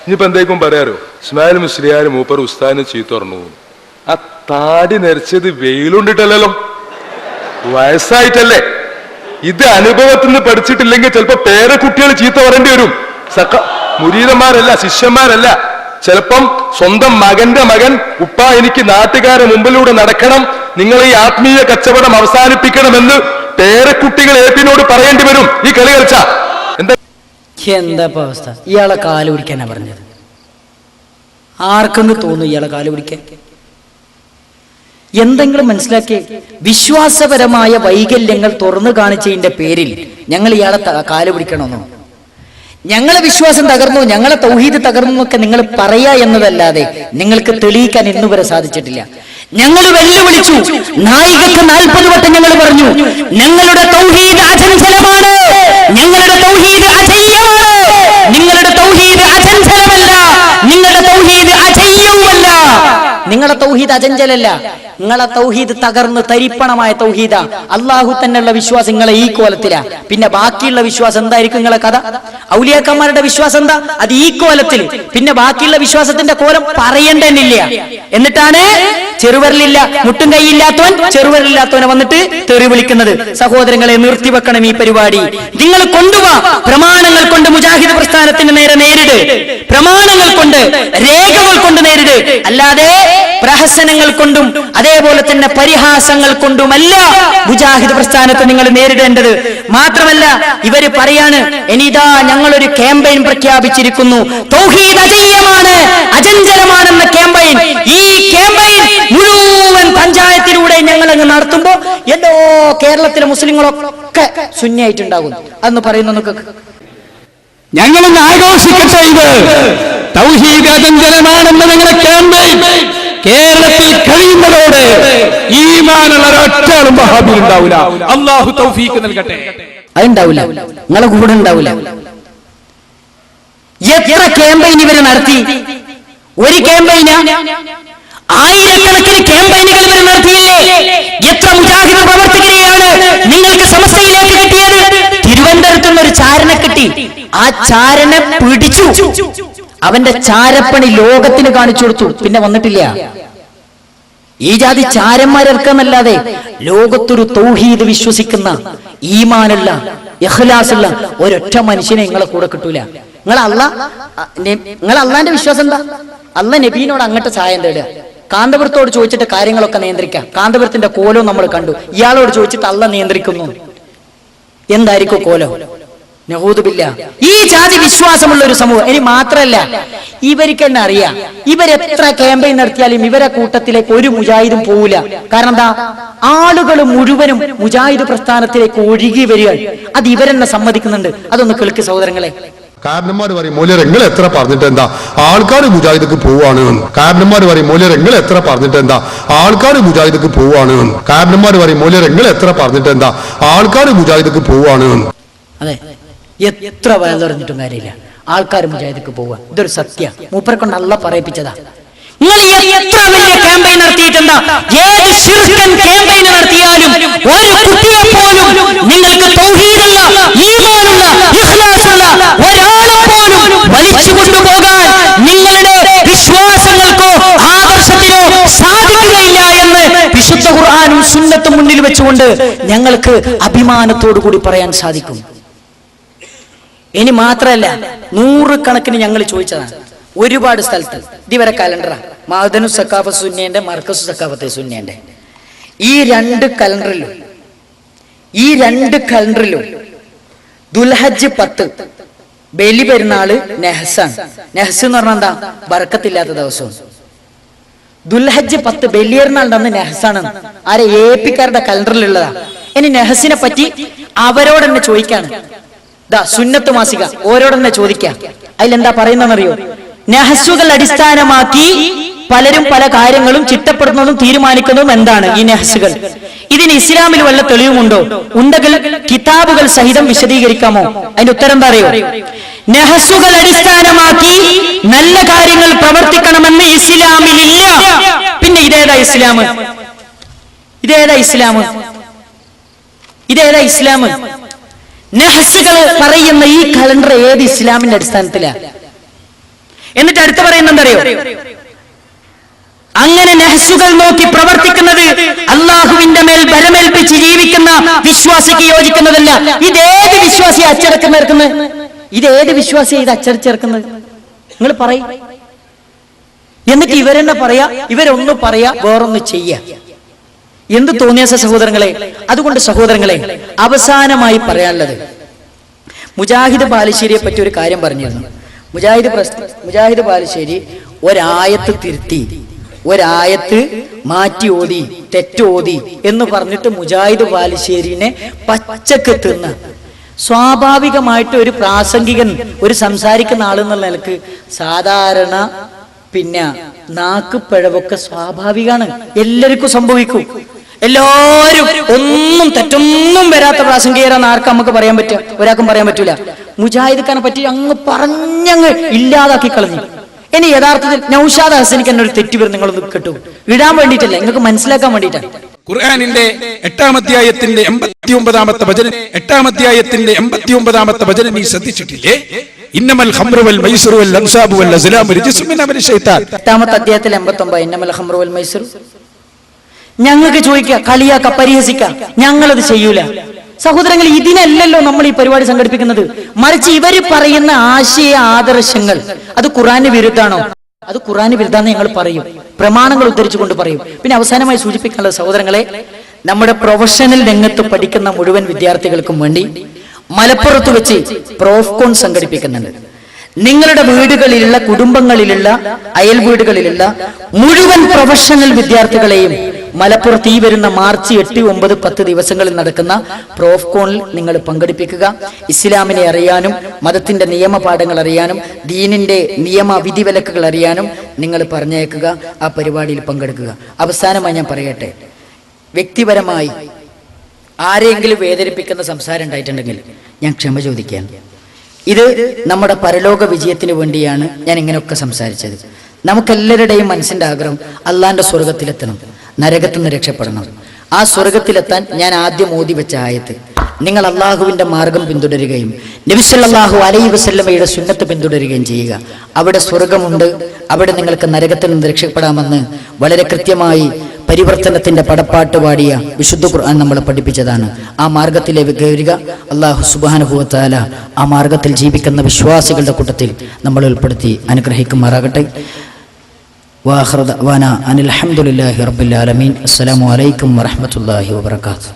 ഇനിയിപ്പോ എന്തേക്കും പറയാറോ, ഇസ്മായിൽ മുസ്ലിയാർ മൂപ്പർ ഉസ്താദിനെ ചീത്ത പറഞ്ഞു. ആ താടി നരച്ചത് വെയിലുണ്ടിട്ടല്ലോ, വയസ്സായിട്ടല്ലേ. ഇത് അനുഭവത്തിൽ നിന്ന് പഠിച്ചിട്ടില്ലെങ്കിൽ ചിലപ്പോ പേരക്കുട്ടികൾ ചീത്ത പറയേണ്ടി വരും. മുരീദന്മാരല്ല, ശിഷ്യന്മാരല്ല. ചിലപ്പം സ്വന്തം മകന്റെ മകൻ, ഉപ്പ എനിക്ക് നാട്ടുകാരെ മുമ്പിലൂടെ നടക്കണം, നിങ്ങൾ ഈ ആത്മീയ കച്ചവടം അവസാനിപ്പിക്കണമെന്ന് പേരക്കുട്ടികൾ ഏപ്പിനോട് പറയേണ്ടി വരും. ഈ കളി കളിച്ച എന്താ അവസ്ഥ? ഇയാളെ കാല് പിടിക്കാനാ പറഞ്ഞത്. ആർക്കെന്ന് തോന്നുന്നു ഇയാളെ കാല് പിടിക്കാൻ? എന്തെങ്കിലും മനസ്സിലാക്കി? വിശ്വാസപരമായ വൈകല്യങ്ങൾ തുറന്നു കാണിച്ചതിന്റെ പേരിൽ ഞങ്ങൾ ഇയാളെ കാല് പിടിക്കണമെന്നോ? ഞങ്ങളെ വിശ്വാസം തകർന്നു, ഞങ്ങളെ തൗഹീദ് തകർന്നു എന്നൊക്കെ നിങ്ങൾ പറയാ എന്നതല്ലാതെ നിങ്ങൾക്ക് തെളിയിക്കാൻ ഇന്നുവരെ സാധിച്ചിട്ടില്ല. ഞങ്ങൾ വെല്ലുവിളിച്ചു, നായികക്ക് 40 വട്ടം ഞങ്ങൾ പറഞ്ഞു, ഞങ്ങളുടെ തൗഹീദ് അചഞ്ചലമാണ്, ഞങ്ങളുടെ തൗഹീദ് അജയ്യമാണ്. നിങ്ങളുടെ തൗഹീദ് അചഞ്ചലമല്ല, നിങ്ങളുടെ തൗഹീദ് അജയ്യവുമല്ല. നിങ്ങളുടെ തൗഹീദ് അചഞ്ചലല്ല, നിങ്ങളെ തൗഹീദ് തകർന്ന് തരിപ്പണമായ തൗഹീദാ. അള്ളാഹു തന്നെയുള്ള വിശ്വാസം നിങ്ങളെ ഈ കോലത്തിലാ. പിന്നെ ബാക്കിയുള്ള വിശ്വാസം എന്തായിരിക്കും നിങ്ങളെ കഥ? ഔലിയാക്കന്മാരുടെ വിശ്വാസം എന്താ? അത് ഈ കോലത്തിൽ. പിന്നെ ബാക്കിയുള്ള വിശ്വാസത്തിന്റെ കോലം പറയണ്ടെന്നില്ല. എന്നിട്ടാണ് ചെറുവരലില്ല, മുട്ടും കൈയില്ലാത്തവൻ ചെറുവരലില്ലാത്തവനെ വന്നിട്ട് തെറി വിളിക്കുന്നത്. സഹോദരങ്ങളെ, നിർത്തിവെക്കണം ഈ പരിപാടി. നിങ്ങൾ കൊണ്ടുവാ, പ്രമാണങ്ങൾ കൊണ്ട് മുജാഹിദ് പ്രസ്ഥാനത്തിന് നേരെ നേരിട്, പ്രമാണങ്ങൾ കൊണ്ട്, രേഖകൾ കൊണ്ട് നേരിട്. അല്ലാതെ പ്രഹസനങ്ങൾ കൊണ്ടും അതേപോലെ തന്നെ പരിഹാസങ്ങൾ കൊണ്ടുമല്ല മുജാഹിദ് പ്രസ്ഥാനത്തെ നിങ്ങൾ നേരിടേണ്ടത്. മാത്രമല്ല, ഇവര് പറയാണ്, ഇനിതാ ഞങ്ങളൊരു ക്യാമ്പയിൻ പ്രഖ്യാപിച്ചിരിക്കുന്നു, തൗഹീദ് അജയ്യമാണ്, അചഞ്ചലമാണെന്ന ക്യാമ്പയിൻ. ഈ ക്യാമ്പയിൻ മുഴുവൻ പഞ്ചായത്തിലൂടെ ഞങ്ങൾ അങ്ങ് നടത്തുമ്പോ എല്ലാ കേരളത്തിലെ മുസ്ലിങ്ങളൊക്കെ സുന്നിയായിട്ടുണ്ടാകും. അന്ന് പറയുന്ന ഞങ്ങളൊന്ന് ആഘോഷിക്കട്ടെ. ഇത് തൗഹീദ് അചഞ്ചലമാണെന്ന് ഞങ്ങളുടെ ക്യാമ്പയിൻ കേരളത്തിൽ കഴിയുന്നതോടെ ഈമാനുള്ള ഒരൊറ്റാളും വഹാബി ഉണ്ടാവില്ല. അല്ലാഹു തൗഫീഖ് നൽകട്ടെ. അതുണ്ടാവില്ല, നിങ്ങളെ കൂടെ ഉണ്ടാവില്ല. എത്ര ക്യാമ്പയിൻ ഇവര് നടത്തി? ഒരു ക്യാമ്പയിന് 1000കണക്കിന് ക്യാമ്പയിനുകൾ ഇവർ നടത്തിയില്ലേ? എത്ര മുജാഹിദ് പ്രവർത്തകരെയാണ് നിങ്ങൾക്ക് സമസ്തയിലേക്ക് കിട്ടിയത്? തിരുവനന്തപുരത്തുനിന്ന് ഒരു ചാരനെ കിട്ടി. ആ ചാരനെ പിടിച്ചു, അവന്റെ ചാരപ്പണി ലോകത്തിന് കാണിച്ചു കൊടുത്തു. പിന്നെ വന്നിട്ടില്ല. ഈ ജാതി ചാരന്മാരെന്നല്ലാതെ ലോകത്തൊരു തൗഹീദ് വിശ്വസിക്കുന്ന, ഈമാനുള്ള, ഇഖ്ലാസുള്ള ഒരൊറ്റ മനുഷ്യനെ നിങ്ങളെ കൂടെ കിട്ടൂല. നിങ്ങൾ അള്ളാന്റെ വിശ്വാസം എന്താ? അള്ളാഹ് നബീനോട് അങ്ങോട്ട് സഹായം തേടുക. കാന്തപുരത്തോട് ചോദിച്ചിട്ട് കാര്യങ്ങളൊക്കെ നിയന്ത്രിക്കാം. കാന്തപുരത്തിന്റെ കോലം നമ്മൾ കണ്ടു. ഇയാളോട് ചോദിച്ചിട്ട് അള്ളാഹ് നിയന്ത്രിക്കുന്നു. എന്തായിരിക്കും കോലം? നഹൂദുബില്ല. ഈ ജാതി വിശ്വാസമുള്ള ഒരു സമൂഹം. ഇനി മാത്രല്ല, ഇവർക്ക് തന്നെ അറിയാം, ഇവരെത്ര ക്യാമ്പയിൻ നടത്തിയാലും ഇവരെ കൂട്ടത്തിലേക്ക് ഒരു മുജാഹിദും പോവില്ല. കാരണം എന്താ? ആളുകൾ മുഴുവനും മുജാഹിദ് പ്രസ്ഥാനത്തിലേക്ക് ഒഴുകി വരികയാണ്. അത് ഇവരെന്നെ സമ്മതിക്കുന്നുണ്ട്. അതൊന്ന് കേൾക്ക് സഹോദരങ്ങളെ. കാരണന്മാർ പറയും, മൂല്യർ നിങ്ങൾ എത്ര പറഞ്ഞിട്ട് എന്താ, ആൾക്കാർ മുജാഹിദക്ക് പോവാണ്. കാരണന്മാർ പറയും, മൂല്യർ നിങ്ങൾ എത്ര പറഞ്ഞിട്ട് എന്താ, ആൾക്കാർ മുജാഹിദക്ക് പോവാണ്. കാരണന്മാർ പറയും, മൂല്യർ നിങ്ങൾ എത്ര പറഞ്ഞിട്ട് എന്താ, ആൾക്കാർ മുജാഹിദക്ക് പോവാണ്. അതെ, എത്ര വയറിഞ്ഞിട്ടും കാര്യമില്ല, ആൾക്കാർ മുജാഹിദക്ക് പോവുക. ഇതൊരു സത്യ. മൂപ്പരെ കൊണ്ട് അള്ളാഹ് പറയിപ്പിച്ചതാ. നിങ്ങൾ എത്ര വലിയ ക്യാമ്പയിൻ നടത്തിയിട്ടെന്താ? ഏത് ശിർക്കൻ ക്യാമ്പയിൻ നടത്തിയാലും ഒരു കുട്ടിയെ പോലും നിങ്ങൾക്ക് തൗഹീദുള്ള, ഈമാനുള്ള, ഇഖ്ലാസുള്ള ഒരാളെ പോലും വലിച്ചു കൊണ്ടുപോകാൻ നിങ്ങളുടെ വിശ്വാസങ്ങൾക്കോ ആദർശത്തിനോ സാധിക്കുകയില്ല എന്ന് വിശുദ്ധ ഖുർആനും സുന്നത്തും മുന്നിൽ വെച്ചുകൊണ്ട് ഞങ്ങൾക്ക് അഭിമാനത്തോടു കൂടി പറയാൻ സാധിക്കും. ഇനി മാത്രല്ല, 100 കണക്കിന് ഞങ്ങൾ ചോദിച്ചതാണ് ഒരുപാട് സ്ഥലത്ത്. ഇതുവരെ കലണ്ടറാ, മഅദനു സഖാഫ സുന്നിയന്റെ, മർക്കസു സഖാഫത്തെ സുന്നിയന്റെ. ഈ രണ്ട് കലണ്ടറിലും ദുൽഹജ്ജ് 10 ബലി പെരുന്നാള് നെഹ്സാണ്. നെഹ്സ് എന്ന് പറഞ്ഞാൽ എന്താ? ബർക്കത്തില്ലാത്ത ദിവസവും. ദുൽഹജ്ജ് 10 ബലിയെരുന്നാളുടെ അന്ന് നെഹ്സാണ്. ആരെ? ഏപ്പിക്കാരുടെ കലണ്ടറിലുള്ളതാ. ഇനി നെഹസിനെ പറ്റി അവരോട് തന്നെ ചോദിക്കാണ്. സുന്നത്ത് മാസിക ഓരോടെന്നെ ചോദിക്കാം. അതിലെന്താ പറയുന്നതെന്നറിയോ? നെഹസുകൾ അടിസ്ഥാനമാക്കി പലരും പല കാര്യങ്ങളും ചിട്ടപ്പെടുന്നതും തീരുമാനിക്കുന്നതും എന്താണ് ഈ നെഹസുകൾ? ഇതിന് ഇസ്ലാമിൽ വല്ല തെളിവുമുണ്ടോ? ഉണ്ടെങ്കിൽ കിതാബുകൾ സഹിതം വിശദീകരിക്കാമോ? അതിന്റെ ഉത്തരം എന്താ അറിയോ? നെഹസുകൾ അടിസ്ഥാനമാക്കി നല്ല കാര്യങ്ങൾ പ്രവർത്തിക്കണമെന്ന് ഇസ്ലാമിലില്ല. പിന്നെ ഇതേതാ ഇസ്ലാം? നഹ്സുകൾ പറയുന്ന ഈ കലണ്ടർ ഏത് ഇസ്ലാമിന്റെ അടിസ്ഥാനത്തിലാ? എന്നിട്ട് അടുത്ത് പറയുന്നത് എന്തറിയോ? അങ്ങനെ നഹ്സുകൾ നോക്കി പ്രവർത്തിക്കുന്നത് അള്ളാഹുവിന്റെ മേൽ ബലമേൽപ്പിച്ച് ജീവിക്കുന്ന വിശ്വാസിക്ക് യോജിക്കുന്നതല്ല. ഇതേത് വിശ്വാസിയെ അച്ചടക്കുന്നത്? ഇതേത് വിശ്വാസിയെ ഇത് അച്ചടിച്ചിറക്കുന്നത്? നിങ്ങൾ പറയും. എന്നിട്ട് ഇവരെന്നെ പറയാ, ഇവരൊന്ന് പറയാ, വേറൊന്ന് ചെയ്യാ. എന്ത് തോന്നിയ സഹോദരങ്ങളെ. അതുകൊണ്ട് സഹോദരങ്ങളെ, അവസാനമായി പറയാനുള്ളത്, മുജാഹിദ് ബാലുശ്ശേരിയെ പറ്റി ഒരു കാര്യം പറഞ്ഞിരുന്നു. മുജാഹിദ് ബാലുശ്ശേരി ഒരായത്ത് തിരുത്തി, ഒരായത്ത് മാറ്റി ഓതി, തെറ്റോതി എന്ന് പറഞ്ഞിട്ട് മുജാഹിദ് ബാലുശ്ശേരിനെ പച്ചക്ക് തിന്ന. സ്വാഭാവികമായിട്ട് ഒരു പ്രാസംഗികൻ, ഒരു സംസാരിക്കുന്ന ആളെന്നുള്ള നിലക്ക് സാധാരണ നാക്ക് പിഴവൊക്കെ സ്വാഭാവികമാണ്, എല്ലാവർക്കും സംഭവിക്കും. എല്ലാവരും ഒന്നും തെറ്റൊന്നും വരാത്ത പ്രാസംഗികരാന്ന് ആർക്കും നമുക്ക് പറയാൻ പറ്റുക? ഒരാൾക്കും പറയാൻ പറ്റൂല. മുജാഹിദ്ഖാനെ പറ്റി അങ്ങ് പറഞ്ഞങ്ങ് ഇല്ലാതാക്കി കളഞ്ഞു. ഇനി യഥാർത്ഥത്തിൽ നൗഷാദ് ഹസനിക്ക് തന്നെ ഒരു തെറ്റ് വരും, നിങ്ങളൊന്ന് കേട്ടു. ഇടാൻ വേണ്ടിയിട്ടല്ല, നിങ്ങൾക്ക് മനസ്സിലാക്കാൻ വേണ്ടിയിട്ടാണ്. ഖുർആനിന്റെ 8-ാം അധ്യായത്തിന്റെ 89-ാമത്തെ വചനം നീ ശ്രദ്ധിച്ചിട്ടില്ലേ? ഇന്നമൽ ഖംറു വൽ മൈസിറു വൽ അൻസാബു വൽ അസ്ലാമു റിജ്സും മിൻ അമലി ശൈത്താൻ. 8-ാമത്തെ അധ്യായത്തിൽ 89 ഇന്നമൽ ഖംറു വൽ മൈസിറു. ഞങ്ങൾക്ക് ചോദിക്കുക, കളിയാക്ക, പരിഹസിക്ക, ഞങ്ങളത് ചെയ്യൂല. സഹോദരങ്ങൾ, ഇതിനല്ലല്ലോ നമ്മൾ ഈ പരിപാടി സംഘടിപ്പിക്കുന്നത്. മറിച്ച് ഇവര് പറയുന്ന ആശയ ആദർശങ്ങൾ അത് ഖുർആന് വിരുദ്ധാണോ? അത് ഖുർആന് വിരുദ്ധാന്ന് ഞങ്ങൾ പറയും, പ്രമാണങ്ങൾ ഉദ്ധരിച്ചുകൊണ്ട് പറയും. പിന്നെ അവസാനമായി സൂചിപ്പിക്കാനുള്ള സഹോദരങ്ങളെ, നമ്മുടെ പ്രൊഫഷണൽ രംഗത്ത് പഠിക്കുന്ന മുഴുവൻ വിദ്യാർത്ഥികൾക്കും വേണ്ടി മലപ്പുറത്ത് വെച്ച് പ്രോഫ്കോൺ സംഘടിപ്പിക്കുന്നുണ്ട്. നിങ്ങളുടെ വീടുകളിലുള്ള, കുടുംബങ്ങളിലുള്ള, അയൽ വീടുകളിലുള്ള മുഴുവൻ പ്രൊഫഷണൽ വിദ്യാർത്ഥികളെയും മലപ്പുറത്ത് ഈ വരുന്ന മാർച്ച് 8, 9, 10 ദിവസങ്ങളിൽ നടക്കുന്ന പ്രോഫ്കോണിൽ നിങ്ങൾ പങ്കെടുപ്പിക്കുക. ഇസ്ലാമിനെ അറിയാനും മതത്തിന്റെ നിയമപാഠങ്ങൾ അറിയാനും ദീനിന്റെ നിയമ വിധിവിലക്കുകൾ അറിയാനും നിങ്ങൾ പറഞ്ഞേക്കുക. ആ പരിപാടിയിൽ പങ്കെടുക്കുക. അവസാനമായി ഞാൻ പറയട്ടെ, വ്യക്തിപരമായി ആരെങ്കിലും വേദനിപ്പിക്കുന്ന സംസാരം ഉണ്ടായിട്ടുണ്ടെങ്കിൽ ഞാൻ ക്ഷമ ചോദിക്കുകയാണ്. ഇത് നമ്മുടെ പരലോക വിജയത്തിന് വേണ്ടിയാണ് ഞാൻ ഇങ്ങനെയൊക്കെ സംസാരിച്ചത്. നമുക്കെല്ലാവരുടെയും മനസ്സിന്റെ ആഗ്രഹം അള്ളാന്റെ സ്വർഗത്തിലെത്തണം, നരകത്തിൽ നിന്ന് രക്ഷപ്പെടണം. ആ സ്വർഗത്തിലെത്താൻ ഞാൻ ആദ്യം ഓതി വെച്ച ആയത്ത്, നിങ്ങൾ അള്ളാഹുവിന്റെ മാർഗം പിന്തുടരുകയും നബി സല്ലല്ലാഹു അലൈഹി വസല്ലമയുടെ സുന്നത്ത് പിന്തുടരുകയും ചെയ്യുക. അവിടെ സ്വർഗമുണ്ട്, അവിടെ നിങ്ങൾക്ക് നരകത്തിൽ നിന്ന് രക്ഷപ്പെടാമെന്ന് വളരെ കൃത്യമായി പരിവർത്തനത്തിന്റെ പടപ്പാട്ട് പാടിയ വിശുദ്ധ ഖുർആൻ നമ്മളെ പഠിപ്പിച്ചതാണ്. ആ മാർഗത്തിലേക്ക് കയറുക. അല്ലാഹു സുബ്ഹാനഹു വ തആല ആ മാർഗത്തിൽ ജീവിക്കുന്ന വിശ്വാസികളുടെ കൂട്ടത്തിൽ നമ്മൾ ഉൾപ്പെടുത്തി അനുഗ്രഹിക്കുമാറാകട്ടെ. വാഖിറു ദഅ്വാനാ അനിൽ ഹംദുലില്ലാഹി റബ്ബിൽ ആലമീൻ. അസ്സലാമു അലൈക്കും വറഹ്മത്തുള്ളാഹി വബറകാതുഹു.